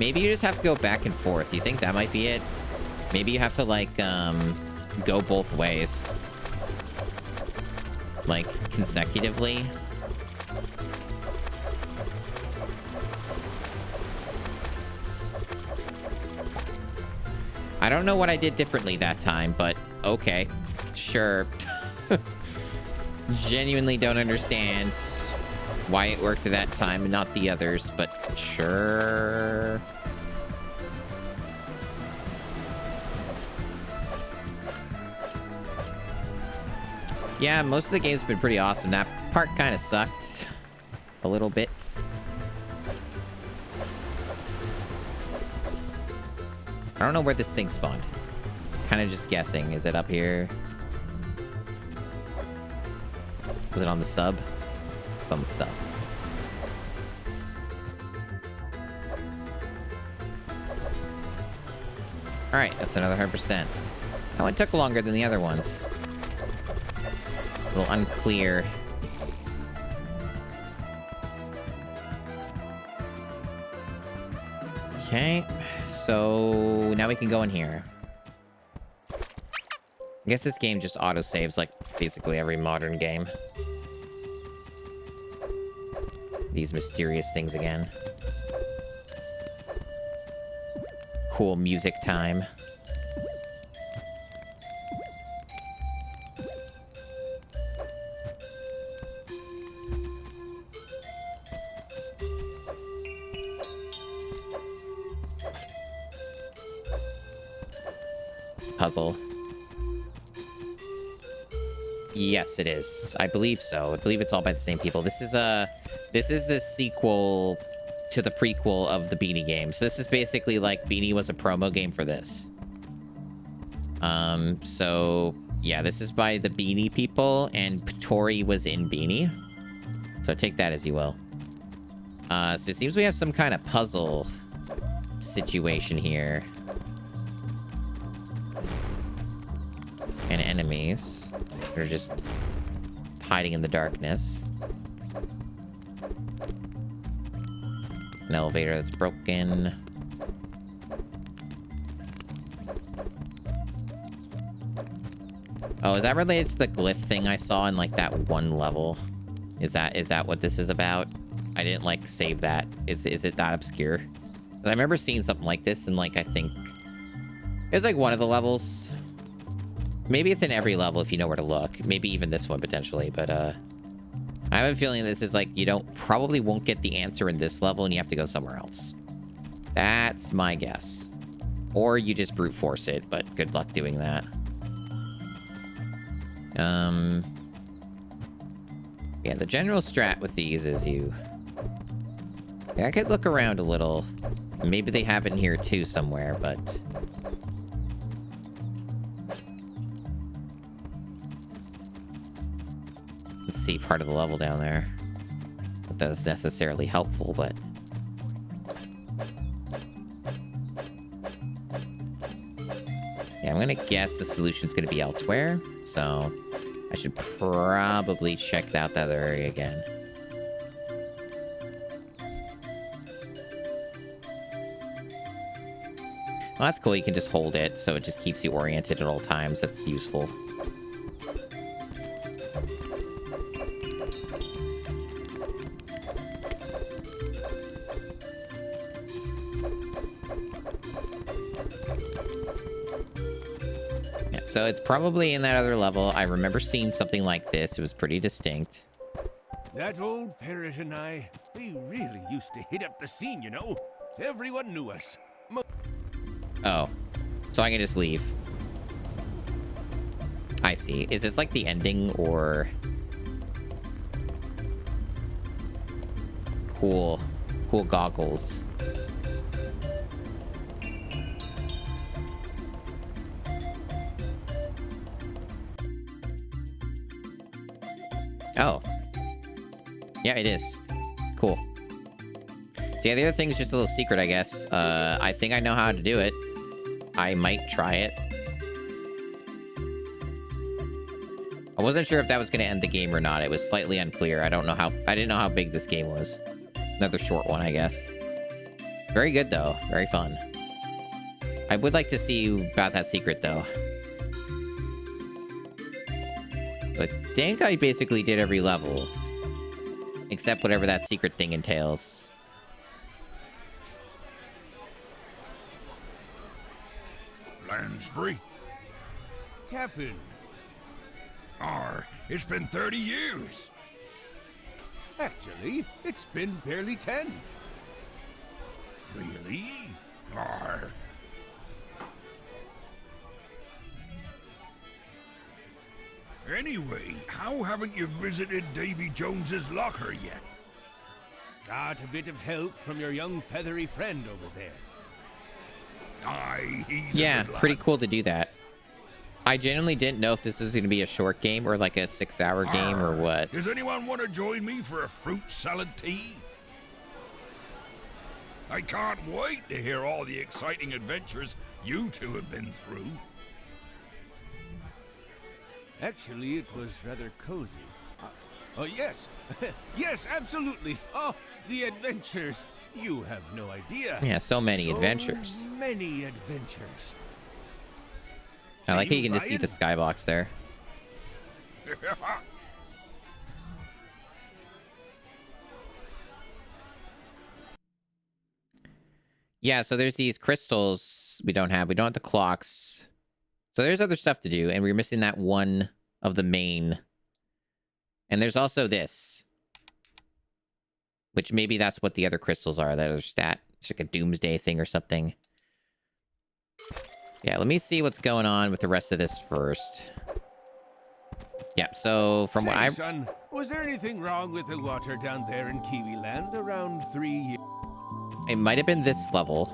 Maybe you just have to go back and forth. You think that might be it? Maybe you have to, like, go both ways. Like, consecutively. I don't know what I did differently that time, but okay. Sure. Genuinely don't understand why it worked that time and not the others, but sure. Yeah, most of the game's been pretty awesome. That part kind of sucked a little bit. I don't know where this thing spawned. Kind of just guessing. Is it up here? Was it on the sub? It's on the sub. Alright, that's another 100%. That one took longer than the other ones. A little unclear. Okay, so now we can go in here. I guess this game just auto-saves like basically every modern game. These mysterious things again. Cool music time. Puzzle. Yes, it is. I believe so. I believe it's all by the same people. This is the sequel to the prequel of the Beanie games. This is basically like Beanie was a promo game for this. So Yeah, this is by the Beanie people, and Tori was in Beanie. So take that as you will. So it seems we have some kind of puzzle situation here. And enemies. They're just hiding in the darkness. An elevator that's broken. Oh, is that related to the glyph thing I saw in, like, that one level? Is that what this is about? I didn't, like, save that. Is it that obscure? 'Cause I remember seeing something like this in, like, I think... It was, like, one of the levels. Maybe it's in every level if you know where to look. Maybe even this one, potentially. But, I have a feeling this is, like, you probably won't get the answer in this level and you have to go somewhere else. That's my guess. Or you just brute force it, but good luck doing that. Yeah, the general strat with these is I could look around a little. Maybe they have it in here too somewhere, but... Let's see part of the level down there. Not that it's necessarily helpful, but... Yeah, I'm gonna guess the solution's gonna be elsewhere, so... I should probably check out that other area again. Well, that's cool. You can just hold it, so it just keeps you oriented at all times. That's useful. So it's probably in that other level. I remember seeing something like this. It was pretty distinct. That old parrot and I, we really used to hit up the scene, you know? Everyone knew us. Oh. So I can just leave. I see. Is this like the ending or... Cool. Cool goggles. Oh. Yeah, it is. Cool. So yeah, the other thing is just a little secret, I guess. I think I know how to do it. I might try it. I wasn't sure if that was going to end the game or not. It was slightly unclear. I didn't know how big this game was. Another short one, I guess. Very good, though. Very fun. I would like to see about that secret, though. But I think I basically did every level. Except whatever that secret thing entails. Lansbury? Captain. It's been 30 years. Actually, it's been barely 10. Really? Anyway, how haven't you visited Davy Jones's locker yet? Got a bit of help from your young feathery friend over there. Aye, he's Yeah, a good pretty lad. cool to do that. I genuinely didn't know if this was going to be a short game or like a 6-hour game or what. Does anyone want to join me for a fruit salad tea? I can't wait to hear all the exciting adventures you two have been through. Actually, it was rather cozy. Oh, yes. Yes, absolutely. Oh, the adventures. You have no idea. Yeah, so many adventures. So many adventures. I like how you you can just see the skybox there. Yeah, so there's these crystals we don't have. We don't have the clocks. So there's other stuff to do, and we're missing that one of the main. And there's also this. Which maybe that's what the other crystals are. That other stat. It's like a doomsday thing or something. Yeah, let me see what's going on with the rest of this first. Yeah, so from what Say, I... son, was there anything wrong with the water down there in Kiwi Land around 3 years? It might have been this level.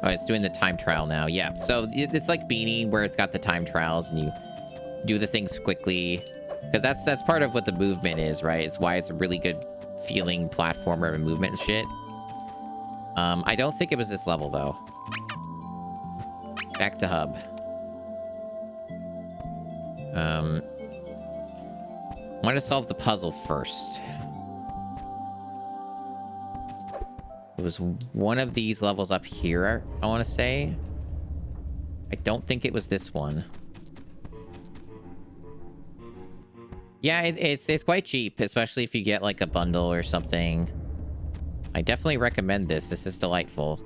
Oh, it's doing the time trial now. Yeah, so it's like Beanie, where it's got the time trials, and do the things quickly. Because that's part of what the movement is, right? It's why it's a really good feeling platformer and movement and shit. I don't think it was this level, though. Back to hub. I want to solve the puzzle first. It was one of these levels up here, I want to say. I don't think it was this one. Yeah, it's quite cheap, especially if you get like a bundle or something. I definitely recommend this. This is delightful.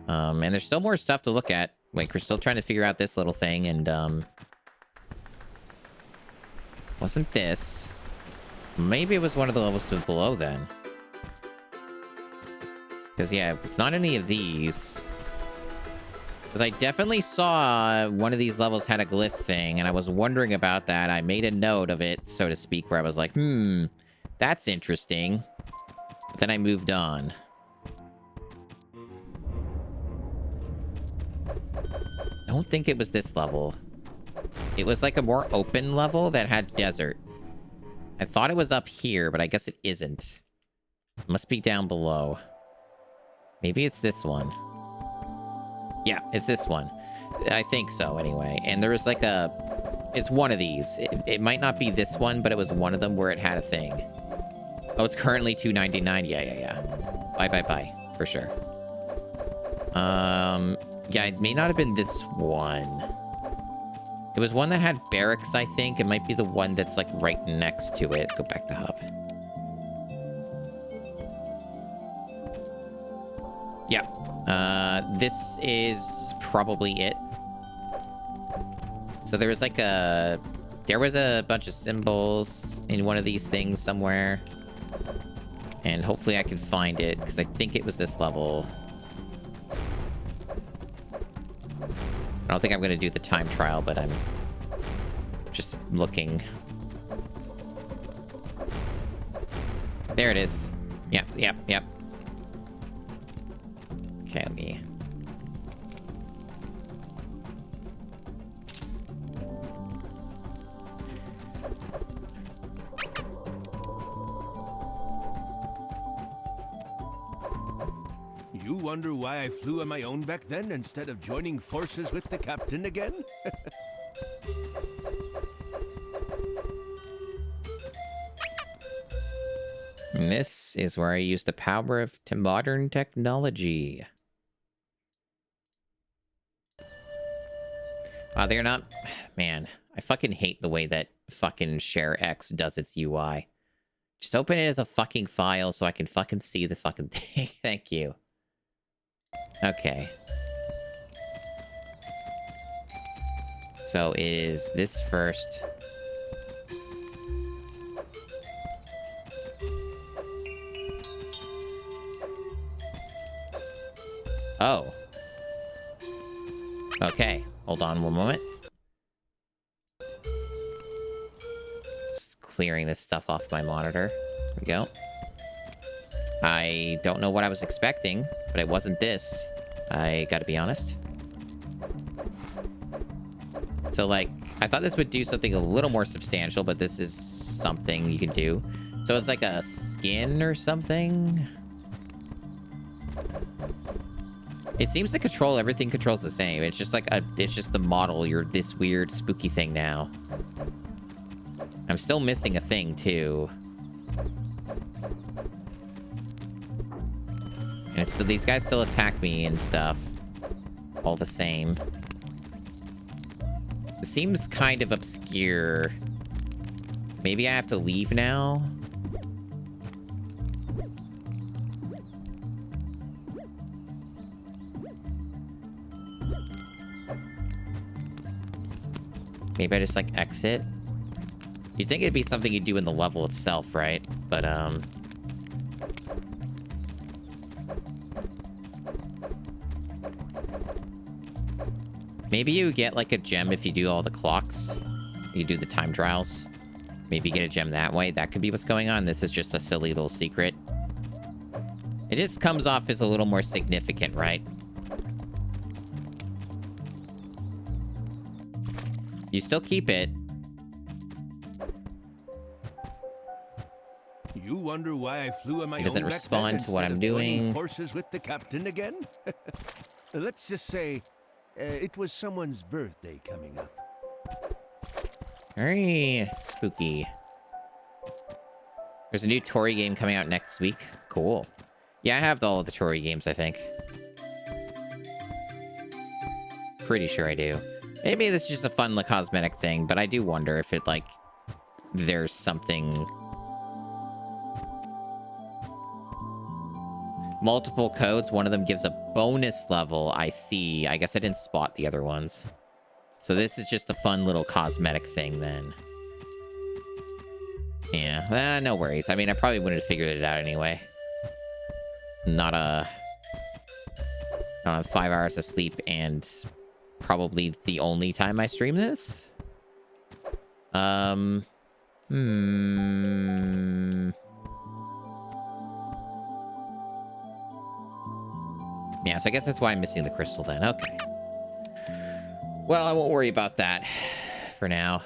And there's still more stuff to look at. Like, we're still trying to figure out this little thing, and wasn't this? Maybe it was one of the levels below then. Because, yeah, it's not any of these. Because I definitely saw one of these levels had a glyph thing, and I was wondering about that. I made a note of it, so to speak, where I was like, that's interesting. But then I moved on. I don't think it was this level. It was like a more open level that had desert. I thought it was up here, but I guess it isn't. It must be down below. Maybe it's this one. Yeah, it's this one. I think so, anyway. And there was like a... It's one of these. It might not be this one, but it was one of them where it had a thing. Oh, it's currently $2.99. Yeah. Bye. For sure. Yeah, it may not have been this one. It was one that had barracks, I think. It might be the one that's, like, right next to it. Go back to hub. Yeah. This is probably it. So there was like a... There was a bunch of symbols in one of these things somewhere. And hopefully I can find it, because I think it was this level. I don't think I'm going to do the time trial, but I'm just looking. There it is. Yep. Okay, let me... You wonder why I flew on my own back then instead of joining forces with the captain again? And this is where I use the power of modern technology. Wow, they're not... Man, I fucking hate the way that fucking Share X does its UI. Just open it as a fucking file so I can fucking see the fucking thing. Thank you. Okay. So it is this first. Oh. Okay. Hold on one moment. Just clearing this stuff off my monitor. There we go. I don't know what I was expecting, but it wasn't this. I gotta be honest. So, like, I thought this would do something a little more substantial, but this is something you can do. So it's like a skin or something. It seems to control everything controls the same. It's just like it's just the model. You're this weird spooky thing now. I'm still missing a thing too. And it's still, these guys still attack me and stuff. All the same. It seems kind of obscure. Maybe I have to leave now? Maybe I just, like, exit? You'd think it'd be something you'd do in the level itself, right? But, maybe you get, like, a gem if you do all the clocks. You do the time trials. Maybe you get a gem that way. That could be what's going on. This is just a silly little secret. It just comes off as a little more significant, right? You still keep it. You wonder why I flew on my It doesn't own respond to what I'm instead of joining doing. forces with the captain again? Let's just say it was someone's birthday coming up. Very spooky. There's a new Tory game coming out next week. Cool. Yeah, I have all of the Tory games, I think. Pretty sure I do. Maybe this is just a fun like, cosmetic thing, but I do wonder if it, like, there's something... Multiple codes. One of them gives a bonus level. I see. I guess I didn't spot the other ones. So this is just a fun little cosmetic thing then. Yeah, no worries. I mean, I probably wouldn't have figured it out anyway. Not a 5 hours of sleep and probably the only time I stream this. Yeah, so I guess that's why I'm missing the crystal then. Okay. Well, I won't worry about that for now.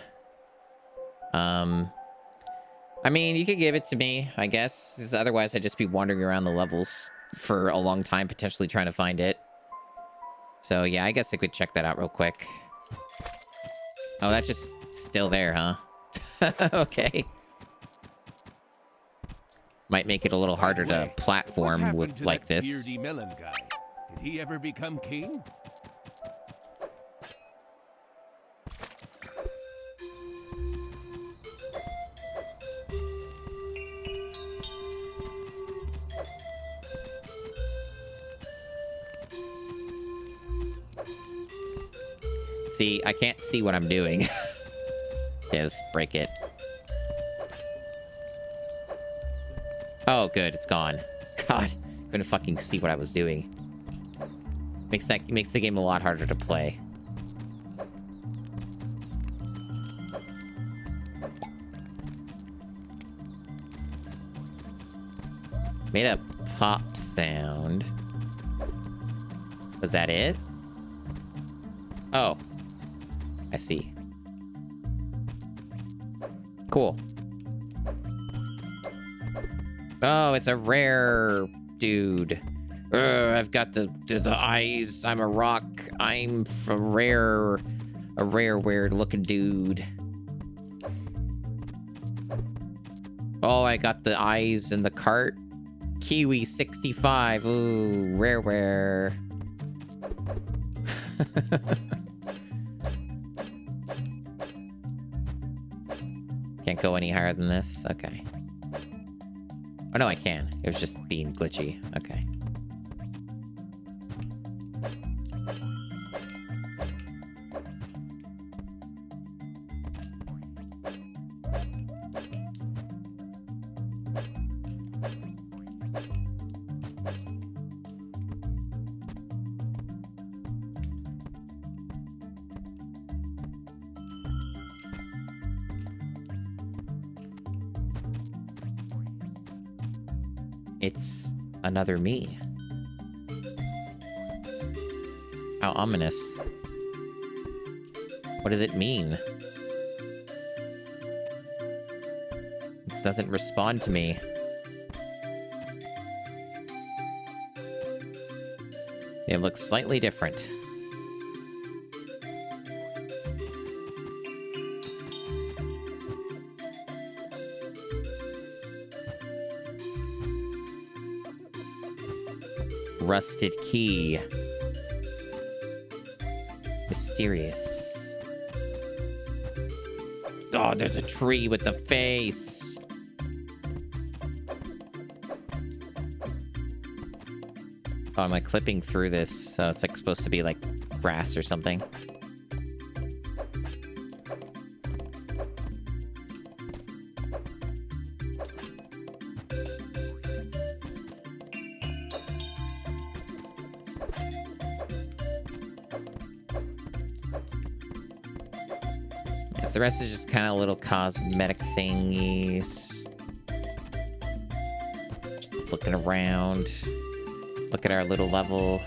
I mean, you could give it to me, I guess. 'Cause otherwise, I'd just be wandering around the levels for a long time, potentially trying to find it. So, yeah, I guess I could check that out real quick. Oh, that's just still there, huh? Okay. Might make it a little harder to platform with like this. Beardy melon guy? Did he ever become king? See, I can't see what I'm doing. Yeah, just break it. Oh, good, it's gone. God, couldn't fucking see what I was doing. Makes the game a lot harder to play. Made a pop sound. Was that it? Oh. I see. Cool. Oh, it's a rare dude. I've got the eyes. I'm a rock. I'm a rare weird looking dude. Oh, I got the eyes in the cart. Kiwi 65. Ooh, rare. Can't go any higher than this? Okay. Oh, no, I can. It was just being glitchy. Okay. It's another me. How ominous. What does it mean? This doesn't respond to me. It looks slightly different. Rusted key. Mysterious. Oh, there's a tree with the face. Oh, am I clipping through this? So it's like supposed to be like grass or something. The rest is just kind of little cosmetic thingies. Just looking around. Look at our little level.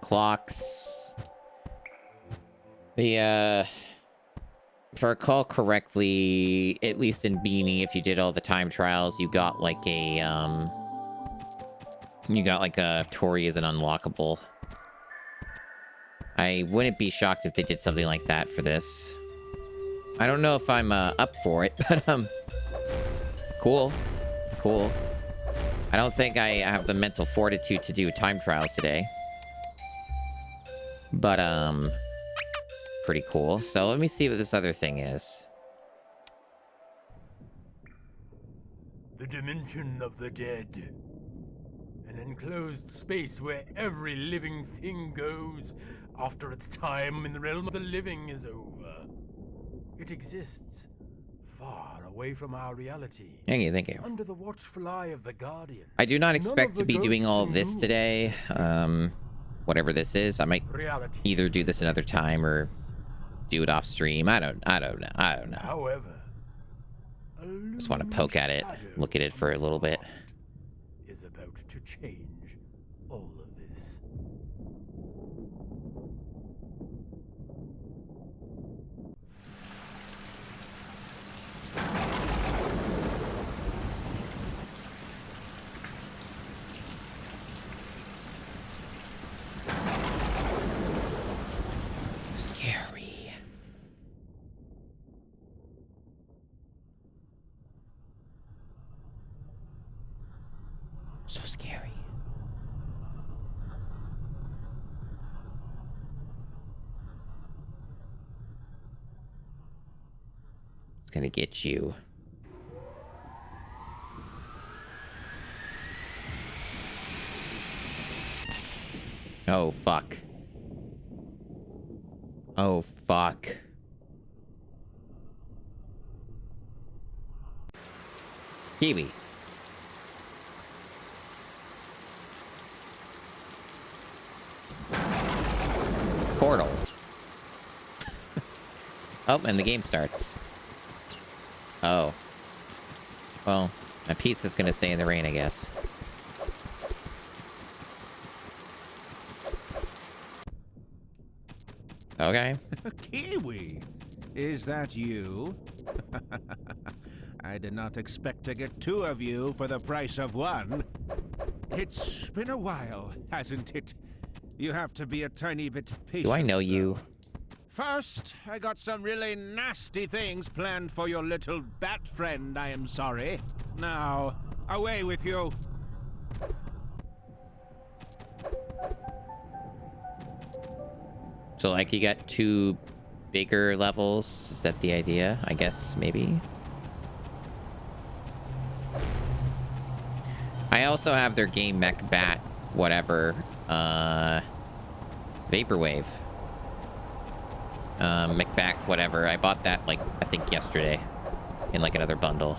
clocks. The, if I recall correctly, at least in Beanie, if you did all the time trials, you got like a, Tori as an unlockable. I wouldn't be shocked if they did something like that for this. I don't know if I'm, up for it, but, cool. It's cool. I don't think I have the mental fortitude to do time trials today. But, pretty cool. So let me see what this other thing is. The dimension of the dead. An enclosed space where every living thing goes after its time in the realm of the living is over. It exists far away from our reality. Thank you, thank you. Under the watchful eye of the Guardian. I do not None expect of to the be doing all of ghosts this in you today. Whatever this is, I might reality either do this another time or do it off stream. I don't know. However, Just want to poke at it, look at it for a little bit. is about to change all of this. Scary. So scary. It's gonna get you. Oh, fuck. Oh, fuck. Kiwi. Portal. Oh, and the game starts. Oh. Well, my pizza's gonna stay in the rain, I guess. Okay. Kiwi, is that you? I did not expect to get two of you for the price of one. It's been a while, hasn't it? You have to be a tiny bit patient. Do I know you? First, I got some really nasty things planned for your little bat friend, I am sorry. Now, away with you. So, like, you got two bigger levels? Is that the idea? I guess, maybe? I also have their game Mech Bat, whatever, Vaporwave. Mech Bat, whatever. I bought that, like, I think yesterday. In, like, another bundle.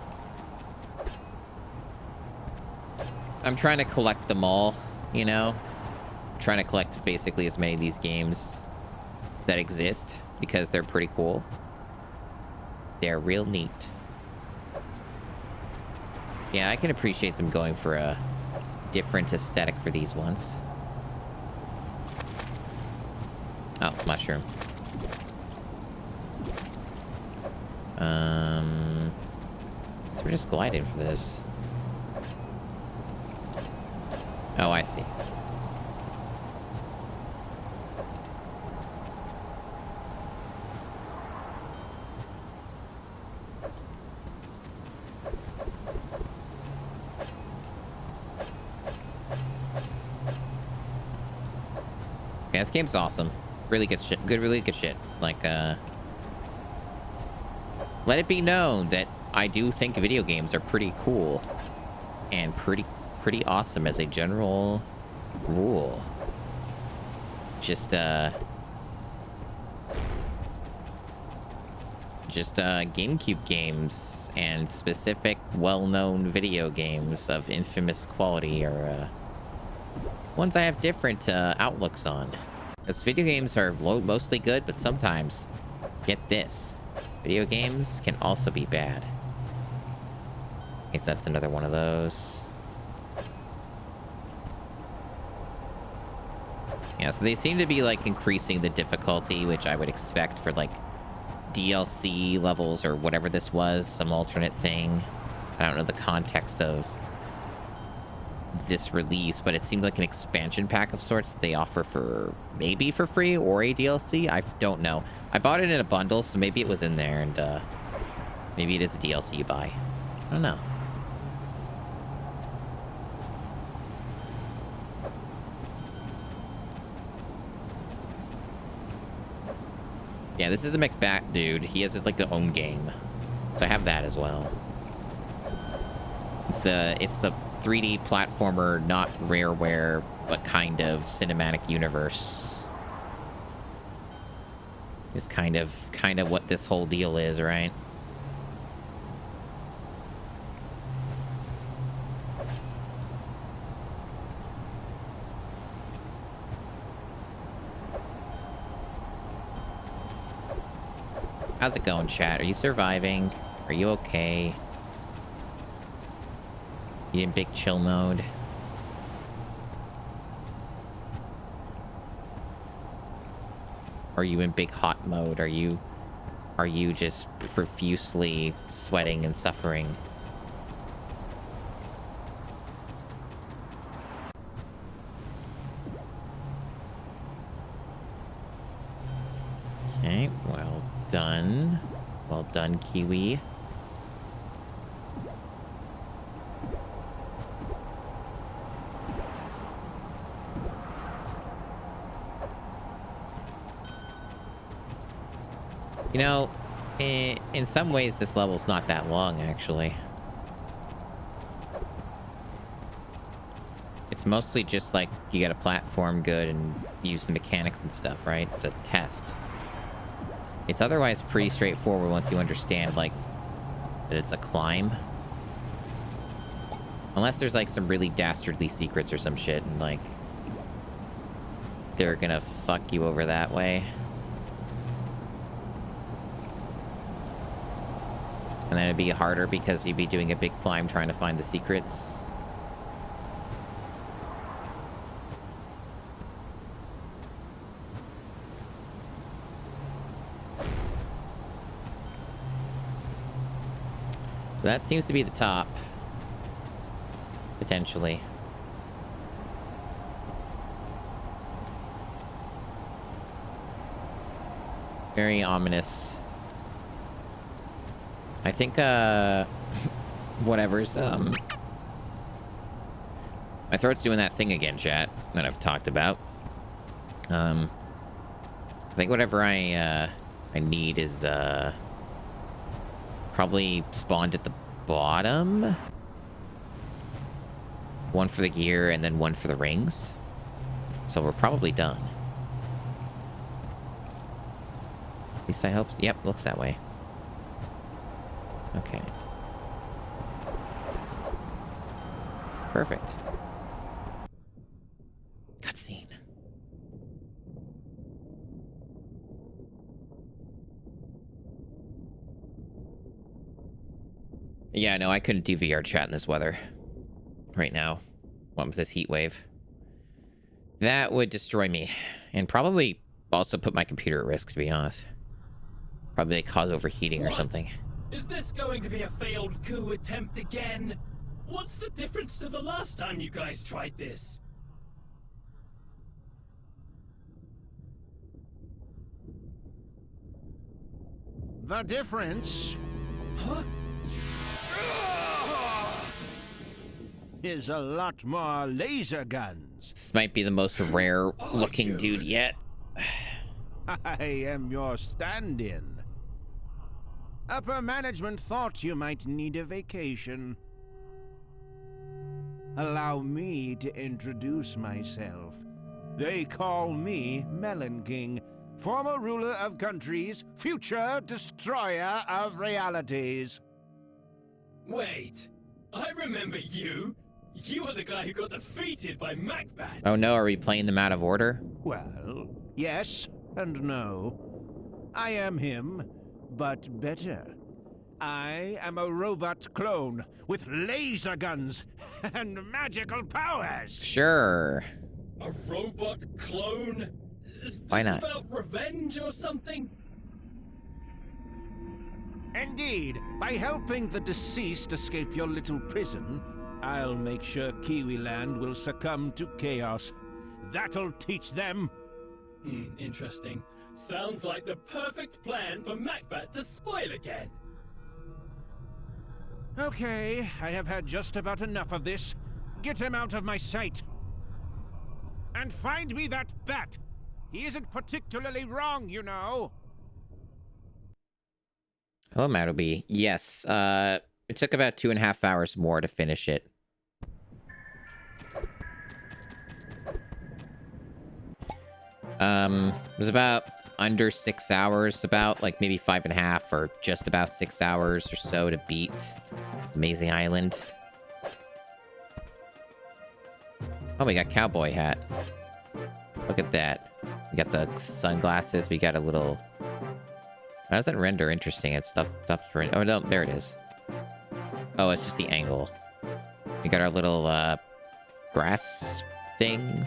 I'm trying to collect them all, you know? I'm trying to collect basically as many of these games that exist because they're pretty cool. They're real neat. Yeah, I can appreciate them going for a different aesthetic for these ones. Oh, mushroom. So we're just gliding for this. Oh, I see. Yeah, this game's awesome. Really good shit. Really good shit. Like, let it be known that I do think video games are pretty cool. And pretty awesome as a general rule. Just GameCube games and specific well-known video games of infamous quality are, ones I have different outlooks on. Because video games are mostly good, but sometimes, get this, video games can also be bad. I guess that's another one of those. Yeah, so they seem to be, like, increasing the difficulty, which I would expect for, like, DLC levels or whatever this was, some alternate thing. I don't know the context of this release, but it seemed like an expansion pack of sorts that they offer for maybe for free or a DLC. I don't know. I bought it in a bundle, so maybe it was in there, and maybe it is a DLC you buy. I don't know. Yeah, this is the McBat dude. He has his, like, the own game. So I have that as well. It's the 3D platformer, not Rareware, but kind of cinematic universe. Is kind of what this whole deal is, right? How's it going, chat? Are you surviving? Are you okay? You in big chill mode? Are you in big hot mode? Are you just profusely sweating and suffering? Okay, well done. Well done, Kiwi. You know, in some ways, this level's not that long, actually. It's mostly just like you got a platform good and use the mechanics and stuff, right? It's a test. It's otherwise pretty straightforward once you understand, like, that it's a climb. Unless there's, like, some really dastardly secrets or some shit, and, like, they're gonna fuck you over that way. And then it'd be harder because you'd be doing a big climb trying to find the secrets. So that seems to be the top. Potentially. Very ominous. I think, whatever's, my throat's doing that thing again, chat, that I've talked about. I think whatever I need is, probably spawned at the bottom. One for the gear and then one for the rings. So we're probably done. At least I hope. Yep, looks that way. Okay. Perfect. Cutscene. Yeah, no, I couldn't do VR chat in this weather. Right now. What with this heat wave. That would destroy me. And probably also put my computer at risk, to be honest. Probably cause overheating or something. Is this going to be a failed coup attempt again? What's the difference to the last time you guys tried this? The difference... Huh? is a lot more laser guns. This might be the most rare looking dude yet. I am your stand-in. Upper management thought you might need a vacation. Allow me to introduce myself. They call me Melon King, former ruler of countries, future destroyer of realities. Wait, I remember you. You were the guy who got defeated by Macbat. Oh no, are we playing them out of order? Well, yes and no. I am him, but better. I am a robot clone with laser guns and magical powers. Sure. A robot clone? Is Why this not? about revenge or something? Indeed, by helping the deceased escape your little prison, I'll make sure Kiwi Land will succumb to chaos. That'll teach them. Interesting. Sounds like the perfect plan for Macbeth to spoil again. Okay, I have had just about enough of this. Get him out of my sight. And find me that bat. He isn't particularly wrong, you know. Hello, Mattobee. Yes, it took about 2.5 hours more to finish it. It was about under 6 hours, about like maybe 5.5 or just about 6 hours or so to beat Amazing Island. Oh, we got cowboy hat. Look at that. We got the sunglasses. We got a little... Why doesn't render interesting? It stops rendering. Oh, no, there it is. Oh, it's just the angle. We got our little, grass thing.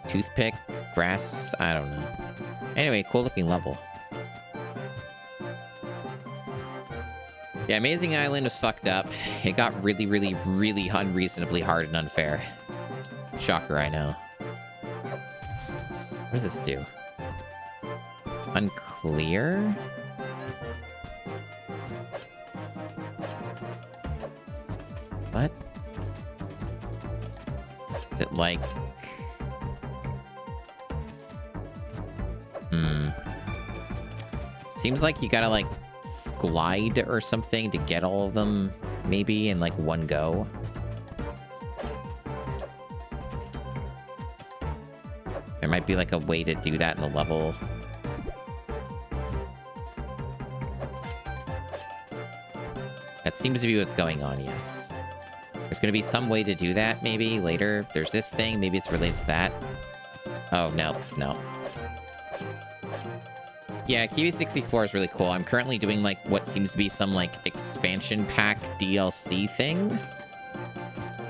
Toothpick, grass, I don't know. Anyway, cool looking level. Yeah, Amazing Island was fucked up. It got really, really, really unreasonably hard and unfair. Shocker, I know. What does this do? Unclear? What? Is it like... Seems like you gotta, like, glide or something to get all of them, maybe, in, like, one go. There might be, like, a way to do that in the level. That seems to be what's going on, yes. There's gonna be some way to do that, maybe, later. There's this thing, maybe it's related to that. Oh, no, no. Yeah, Kiwi 64 is really cool. I'm currently doing, like, what seems to be some, like, expansion pack DLC thing.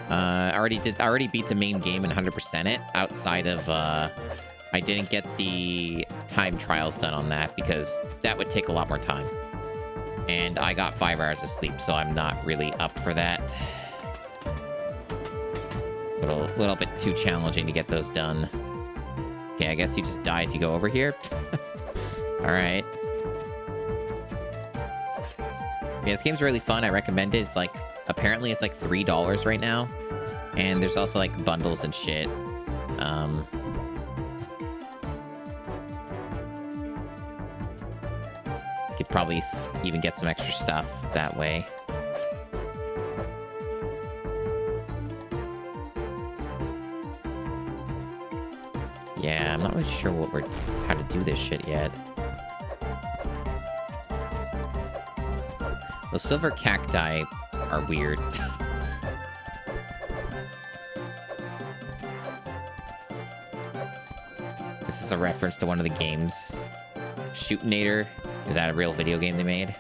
I already beat the main game and 100% it, outside of, I didn't get the time trials done on that, because that would take a lot more time. And I got 5 hours of sleep, so I'm not really up for that. Little bit too challenging to get those done. Okay, I guess you just die if you go over here. Alright. Yeah, this game's really fun. I recommend it. It's like, apparently it's like $3 right now. And there's also like bundles and shit. You could probably even get some extra stuff that way. Yeah, I'm not really sure how to do this shit yet. Those silver cacti are weird. This is a reference to one of the games. Shootinator. Is that a real video game they made?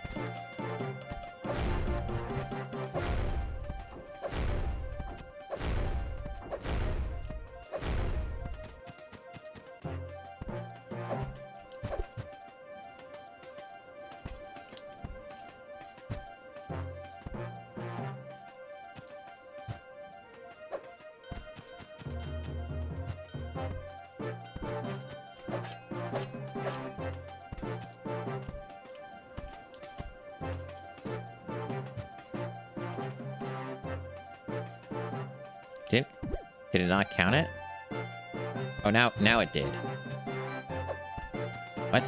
Did it not count it? Oh, now it did. What?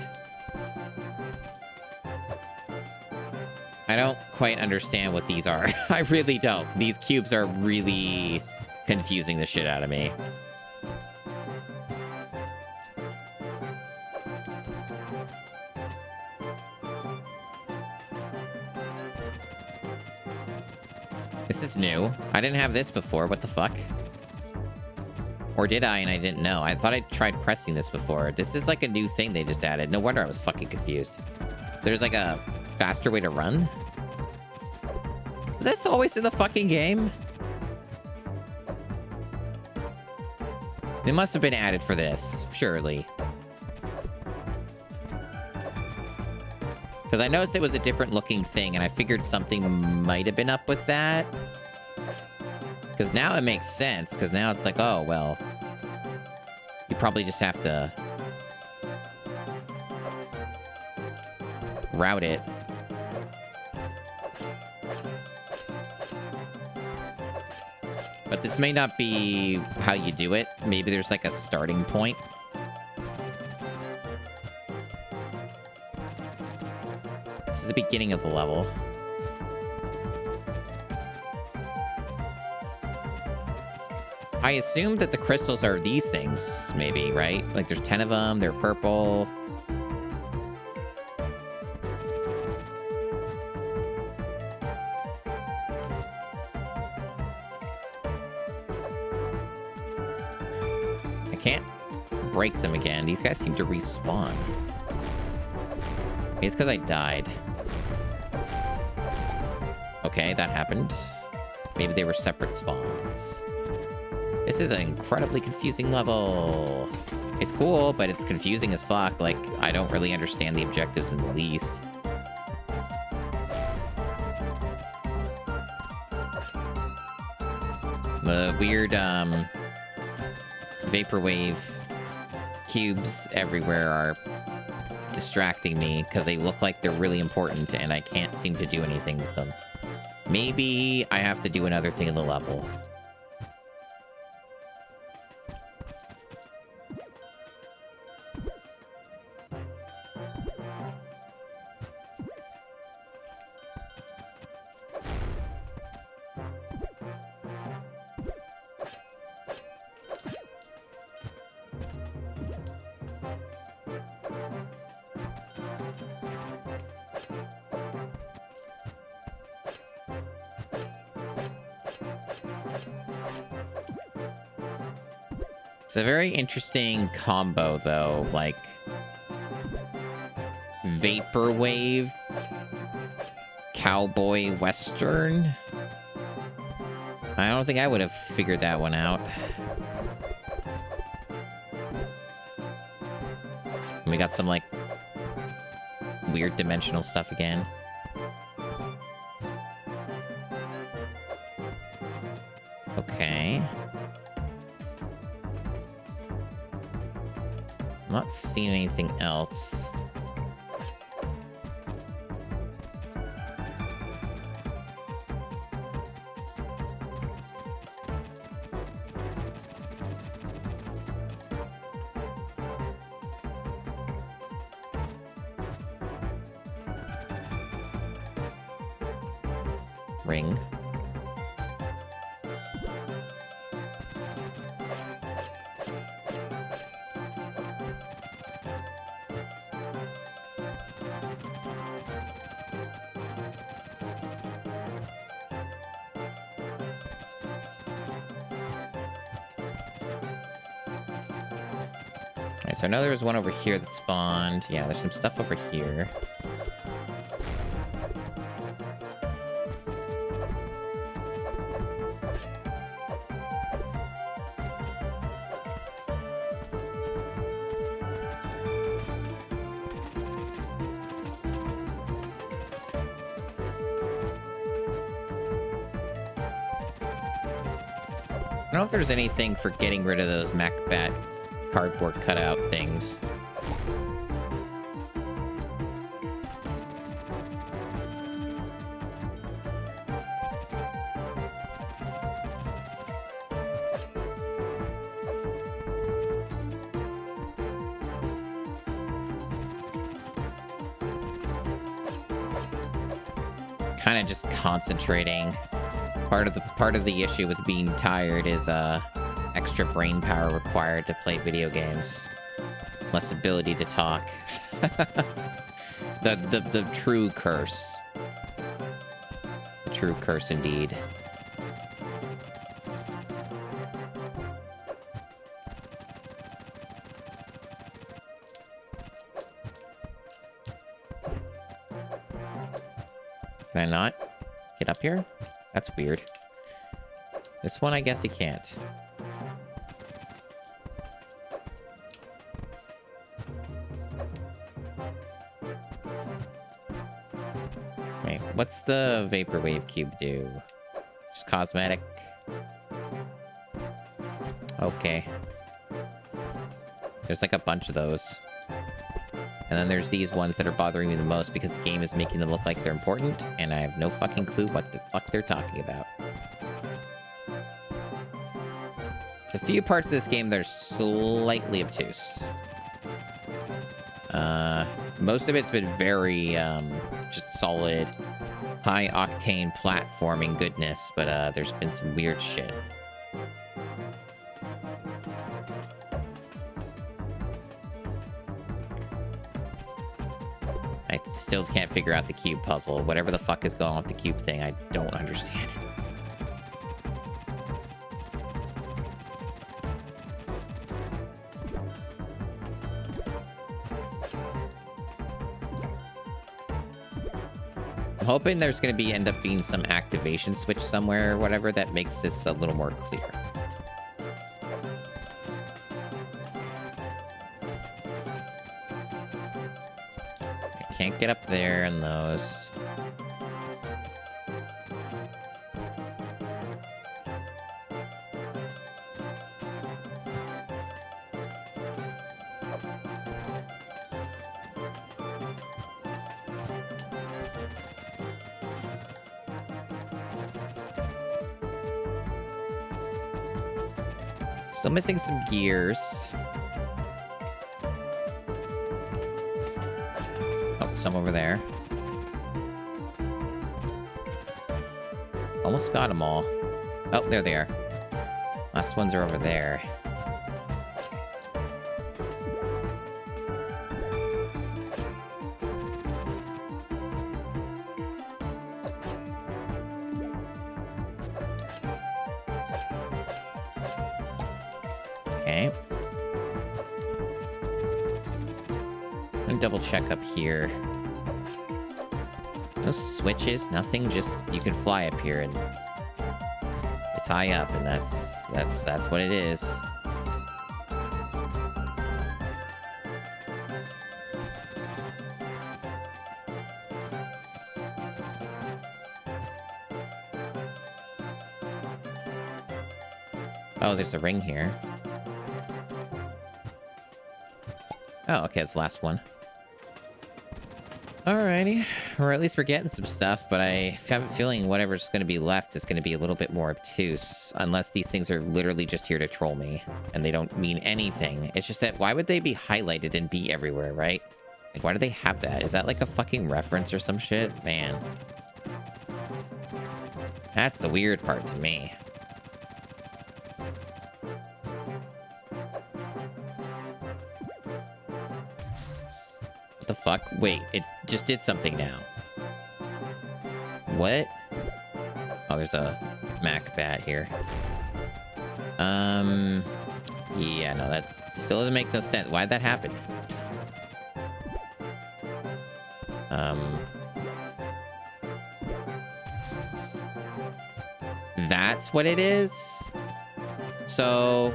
I don't quite understand what these are. I really don't. These cubes are really confusing the shit out of me. This is new. I didn't have this before. What the fuck? Or did I and I didn't know? I thought I tried pressing this before. This is like a new thing they just added. No wonder I was fucking confused. There's like a faster way to run? Was this always in the fucking game? They must have been added for this, surely. Because I noticed it was a different looking thing, and I figured something might have been up with that. Because now it makes sense, because now it's like, oh, well, you probably just have to route it. But this may not be how you do it. Maybe there's like a starting point. This is the beginning of the level. I assume that the crystals are these things, maybe, right? Like there's 10 of them, they're purple. I can't break them again. These guys seem to respawn. Maybe it's because I died. Okay, that happened. Maybe they were separate spawns. This is an incredibly confusing level. It's cool, but it's confusing as fuck. Like, I don't really understand the objectives in the least. The weird, vaporwave cubes everywhere are distracting me because they look like they're really important and I can't seem to do anything with them. Maybe I have to do another thing in the level. It's a very interesting combo, though. Like, vaporwave, cowboy western. I don't think I would have figured that one out. And we got some, like, weird dimensional stuff again. Okay. I'm not seeing anything else. Ring. Alright, so I know there was one over here that spawned. Yeah, there's some stuff over here. I don't know if there's anything for getting rid of those Macbat cardboard cutout things. Kind of just concentrating. Part of the issue with being tired is extra brain power required to play video games. Less ability to talk. the true curse. The true curse indeed. Can I not get up here? That's weird. This one, I guess he can't. What's the Vaporwave Cube do? Just cosmetic. Okay. There's like a bunch of those. And then there's these ones that are bothering me the most because the game is making them look like they're important, and I have no fucking clue what the fuck they're talking about. There's a few parts of this game that are slightly obtuse. Most of it's been very, just solid, high-octane platforming goodness, but, there's been some weird shit. I still can't figure out the cube puzzle. Whatever the fuck is going on with the cube thing, I don't understand. I'm hoping there's going to end up being some activation switch somewhere or whatever that makes this a little more clear. I can't get up there in those. Still missing some gears. Oh, some over there. Almost got them all. Oh, there they are. Last ones are over there. Okay. Let me double check up here. No switches, nothing, just you can fly up here and it's high up, and that's what it is. Oh, there's a ring here. Oh, okay, it's the last one. Alrighty. Or at least we're getting some stuff, but I have a feeling whatever's going to be left is going to be a little bit more obtuse. Unless these things are literally just here to troll me. And they don't mean anything. It's just that, why would they be highlighted and be everywhere, right? Like, why do they have that? Is that like a fucking reference or some shit? Man. That's the weird part to me. The fuck? Wait, it just did something now. What? Oh, there's a Mac bat here. Yeah, no, that still doesn't make no sense. Why'd that happen? That's what it is? So...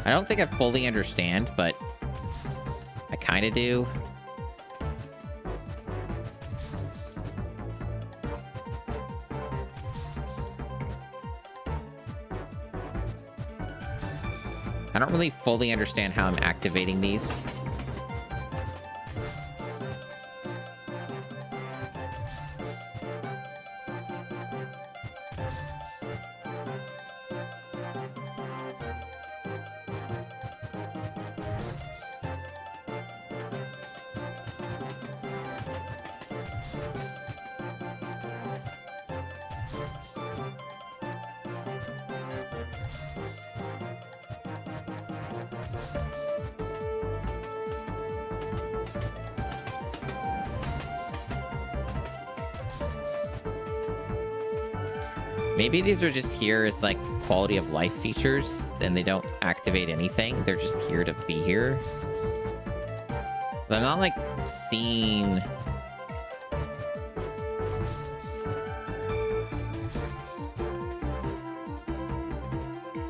I don't think I fully understand, but I kind of do. I don't really fully understand how I'm activating these. Maybe these are just here as, like, quality of life features, and they don't activate anything. They're just here to be here. I'm not, like, seeing...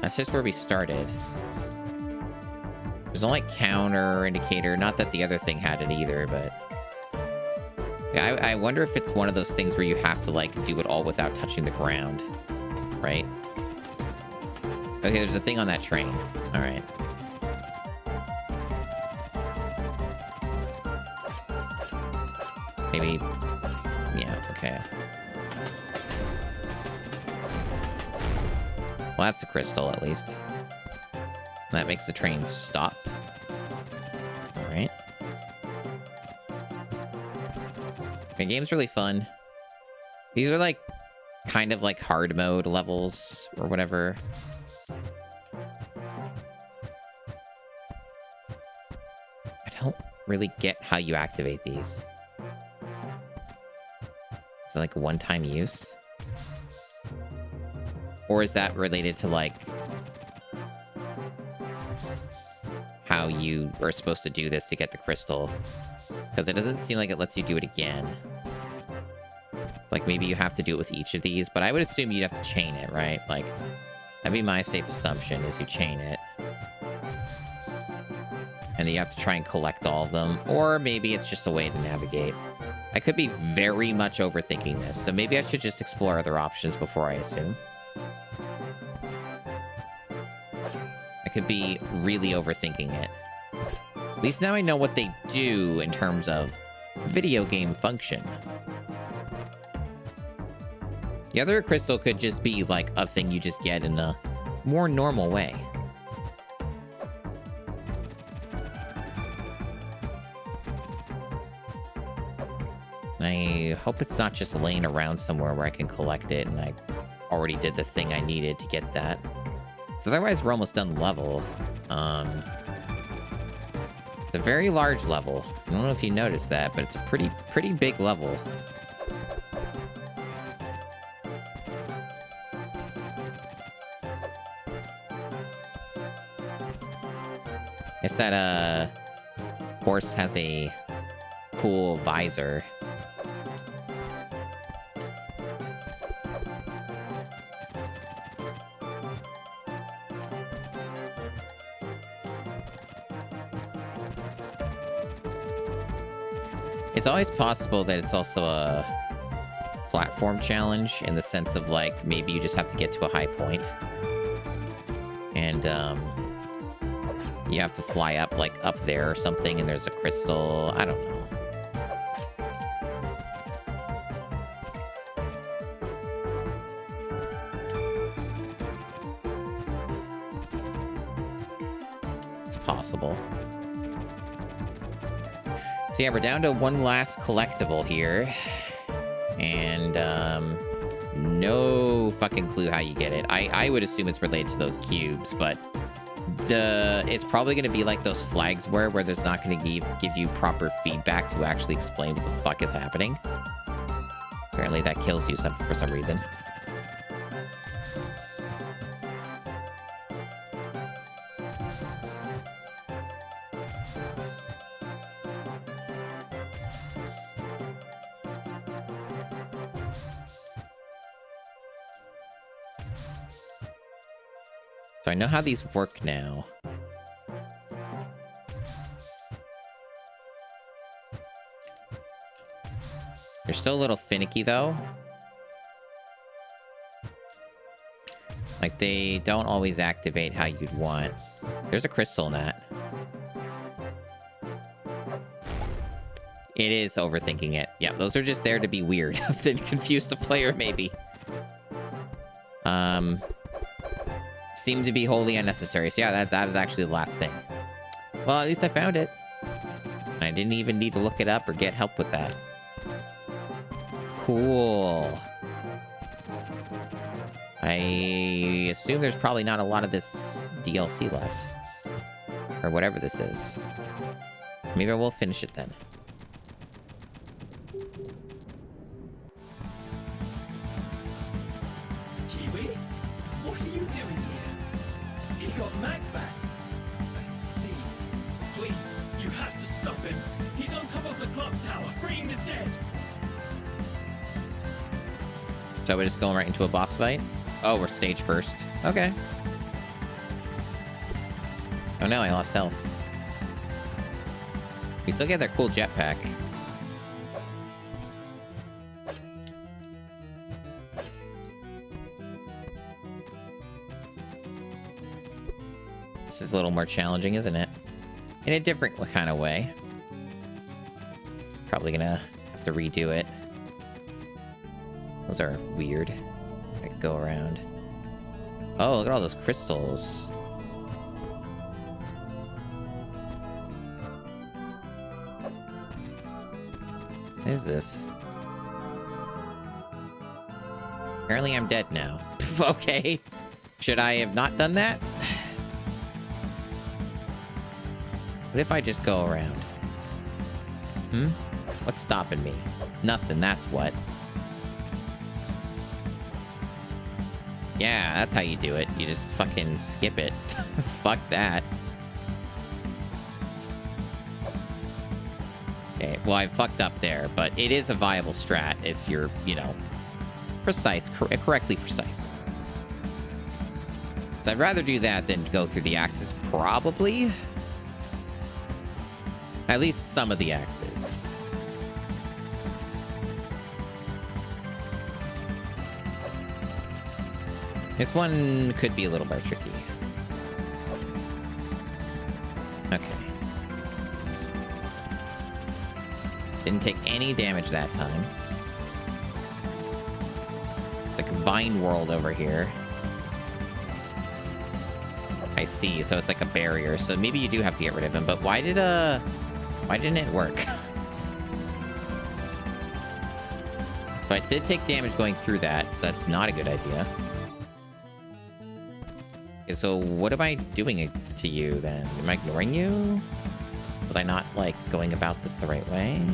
That's just where we started. There's no like counter indicator. Not that the other thing had it either, but yeah, I wonder if it's one of those things where you have to like do it all without touching the ground, right? Okay, there's a thing on that train. All right. Maybe, yeah, okay. Well, that's a crystal, at least. That makes the train stop. All right. The game's really fun. These are like, kind of like hard mode levels or whatever. I don't really get how you activate these. Is it like a one-time use? Or is that related to like how you are supposed to do this to get the crystal? Because it doesn't seem like it lets you do it again. Like maybe you have to do it with each of these, but I would assume you'd have to chain it, right? Like that'd be my safe assumption is you chain it. And then you have to try and collect all of them. Or maybe it's just a way to navigate. I could be very much overthinking this, so maybe I should just explore other options before I assume. I could be really overthinking it. At least now I know what they do in terms of video game function. The other crystal could just be like a thing you just get in a more normal way. I hope it's not just laying around somewhere where I can collect it and I already did the thing I needed to get that. So otherwise we're almost done the level. It's a very large level. I don't know if you noticed that, but it's a pretty big level. Guess that horse has a cool visor. It's always possible that it's also a platform challenge in the sense of like maybe you just have to get to a high point and you have to fly up like up there or something and there's a crystal. I don't know. It's possible. So yeah, we're down to one last collectible here. And no fucking clue how you get it. I would assume it's related to those cubes, but it's probably going to be like those flags where there's not going to give you proper feedback to actually explain what the fuck is happening. Apparently that kills you for some reason. So I know how these work now. They're still a little finicky though. Like they don't always activate how you'd want. There's a crystal in that. It is overthinking it. Yeah, those are just there to be weird. To confuse the player maybe. Seemed to be wholly unnecessary. So yeah, that was actually the last thing. Well, at least I found it. I didn't even need to look it up or get help with that. Cool. I assume there's probably not a lot of this DLC left. Or whatever this is. Maybe I will finish it then. Kiwi? What are you doing here? He got magbacked. I see. Please, you have to stop him. He's on top of the clock tower, bringing the dead. So we're just going right into a boss fight? Oh, we're stage first. Okay. Oh no, I lost health. We still get their cool jetpack. This is a little more challenging, isn't it? In a different kind of way. Probably gonna have to redo it. Those are weird. I go around. Oh, look at all those crystals. What is this? Apparently I'm dead now. Okay. Should I have not done that? What if I just go around? What's stopping me? Nothing, that's what. Yeah, that's how you do it. You just fucking skip it. Fuck that. Okay, well, I fucked up there, but it is a viable strat if you're, you know, precise, correctly precise. So I'd rather do that than go through the axes, probably. At least some of the axes. This one could be a little more tricky. Okay. Didn't take any damage that time. It's like a vine world over here. I see, so it's like a barrier. So maybe you do have to get rid of him, but why didn't it work? But I did take damage going through that, so that's not a good idea. Okay, so what am I doing to you then? Am I ignoring you? Was I not, like, going about this the right way?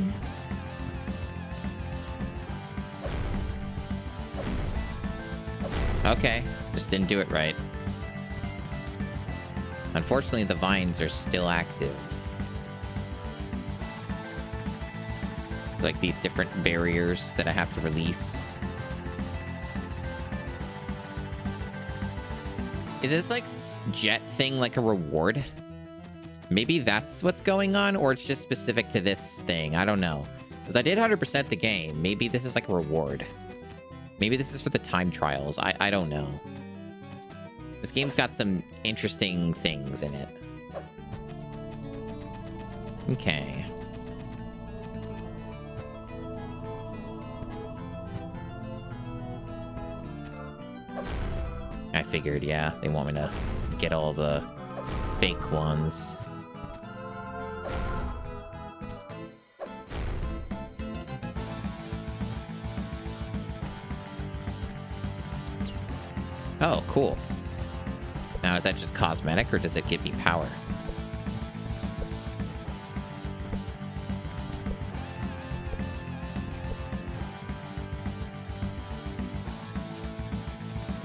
Okay, just didn't do it right. Unfortunately, the vines are still active. Like these different barriers that I have to release. Is this like jet thing like a reward? Maybe that's what's going on, or it's just specific to this thing. I don't know. Because I did 100% the game. Maybe this is like a reward. Maybe this is for the time trials. I don't know. This game's got some interesting things in it. Okay. I figured, yeah, they want me to get all the fake ones. Oh, cool. Now, is that just cosmetic, or does it give me power?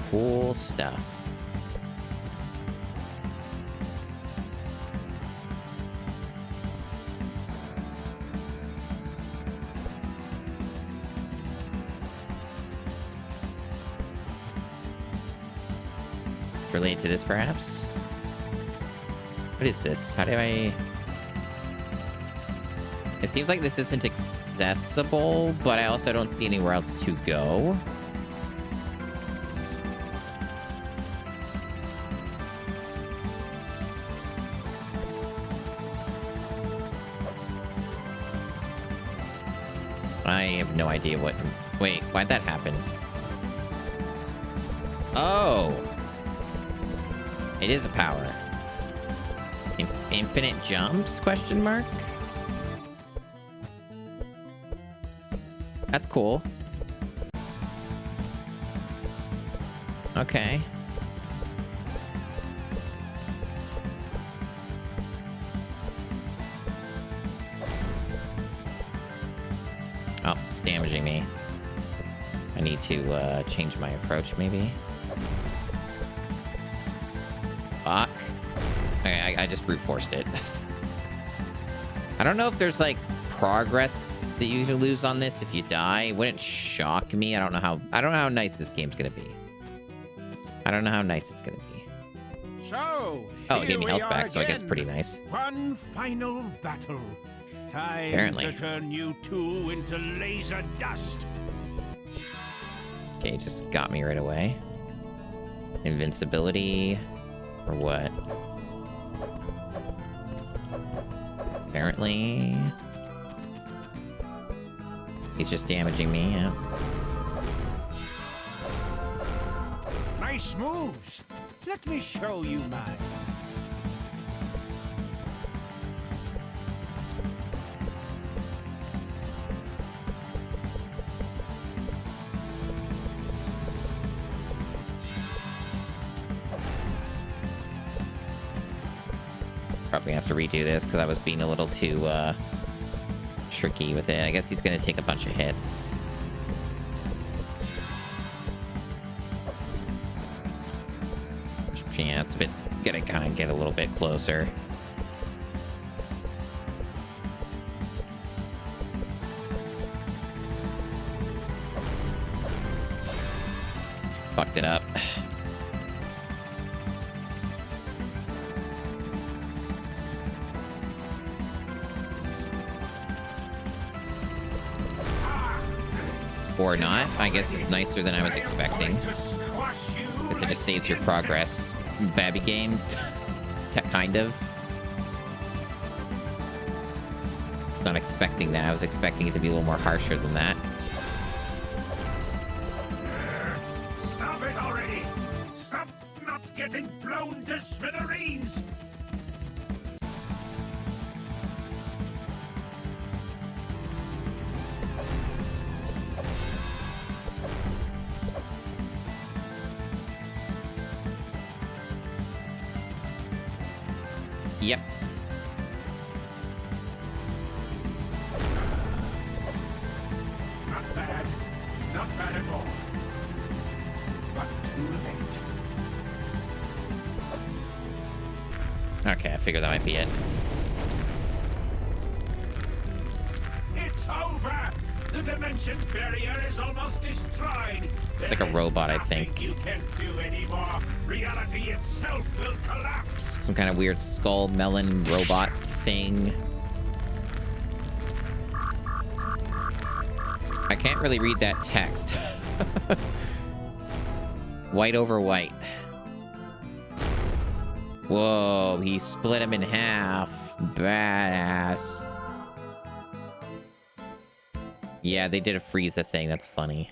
Cool stuff. Related to this, perhaps? What is this? How do I... It seems like this isn't accessible, but I also don't see anywhere else to go. I have no idea what... Wait, why'd that happen? Oh! It is a power. Infinite jumps? Question mark? That's cool. Okay. Oh, it's damaging me. I need to change my approach, maybe. Fuck. Okay, I just brute forced it. I don't know if there's like progress that you can lose on this if you die. It wouldn't shock me. I don't know how nice this game's gonna be. I don't know how nice it's gonna be. So, Oh, it here gave me we health are back, so I guess again. pretty nice. One final battle. Time Apparently. to turn you two into laser dust. Okay, just got me right away. Invincibility, or what? Apparently, he's just damaging me. Yeah. Nice moves. Let me show you mine. Probably have to redo this because I was being a little too tricky with it. I guess he's gonna take a bunch of hits. Yeah, it's a bit gonna kind of get a little bit closer. Fucked it up. Or not. I guess it's nicer than I was expecting. Guess it just saves your progress. Babby game. Kind of. I was not expecting that. I was expecting it to be a little more harsher than that. Stop it already! Stop not getting blown to smithereens! Yep. Not bad. Not bad at all. But too late. Okay, I figured that might be it. It's over! The dimension barrier is almost destroyed! It's like a robot, I think. You can't do anymore. Reality itself will collapse! Some kind of weird skull melon robot thing. I can't really read that text. White over white. Whoa, he split him in half. Badass. Yeah, they did a Frieza thing. That's funny.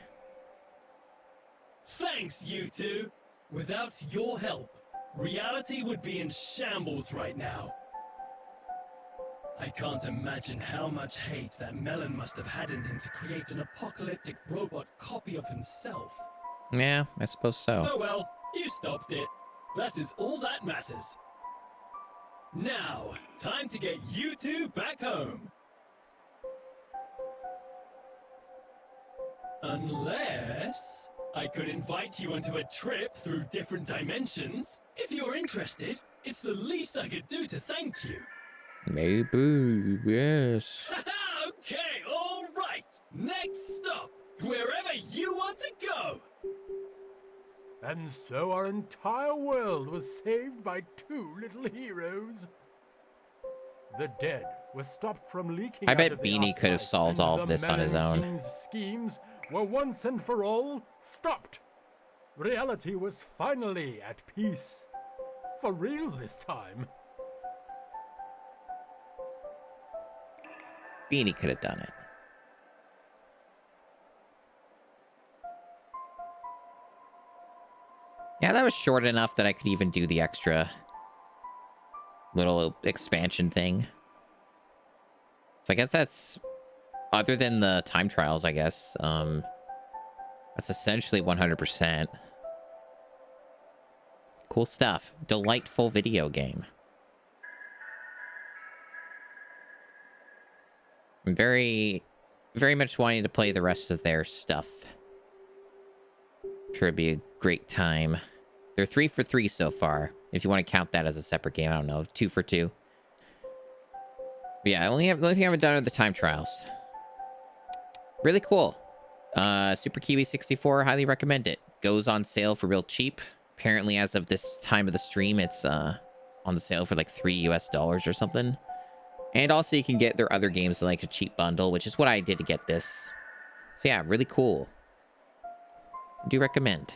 Thanks, you two. Without your help, reality would be in shambles right now. I can't imagine how much hate that Melon must have had in him to create an apocalyptic robot copy of himself. Yeah, I suppose so. Oh well, you stopped it. That is all that matters. Now, time to get you two back home. Unless I could invite you onto a trip through different dimensions. If you're interested, it's the least I could do to thank you. Maybe, yes. Okay, all right. Next stop, wherever you want to go. And so our entire world was saved by two little heroes. The dead were stopped from leaking. I out bet of the Beanie could have afterlife, solved and all the of this on his Melon own. King's schemes were once and for all stopped. Reality was finally at peace. For real this time. Beanie could have done it. Yeah, that was short enough that I could even do the extra little expansion thing. So I guess that's, other than the time trials, I guess, that's essentially 100%. Cool stuff. Delightful video game. I'm very much wanting to play the rest of their stuff. I'm sure it'd be a great time. They're 3 for 3 so far. If you want to count that as a separate game, I don't know, 2 for 2. But yeah, the only thing I haven't done are the time trials. Really cool. Super Kiwi 64, highly recommend it. Goes on sale for real cheap. Apparently, as of this time of the stream, it's on the sale for like $3 or something. And also, you can get their other games in like a cheap bundle, which is what I did to get this. So yeah, really cool. Do recommend.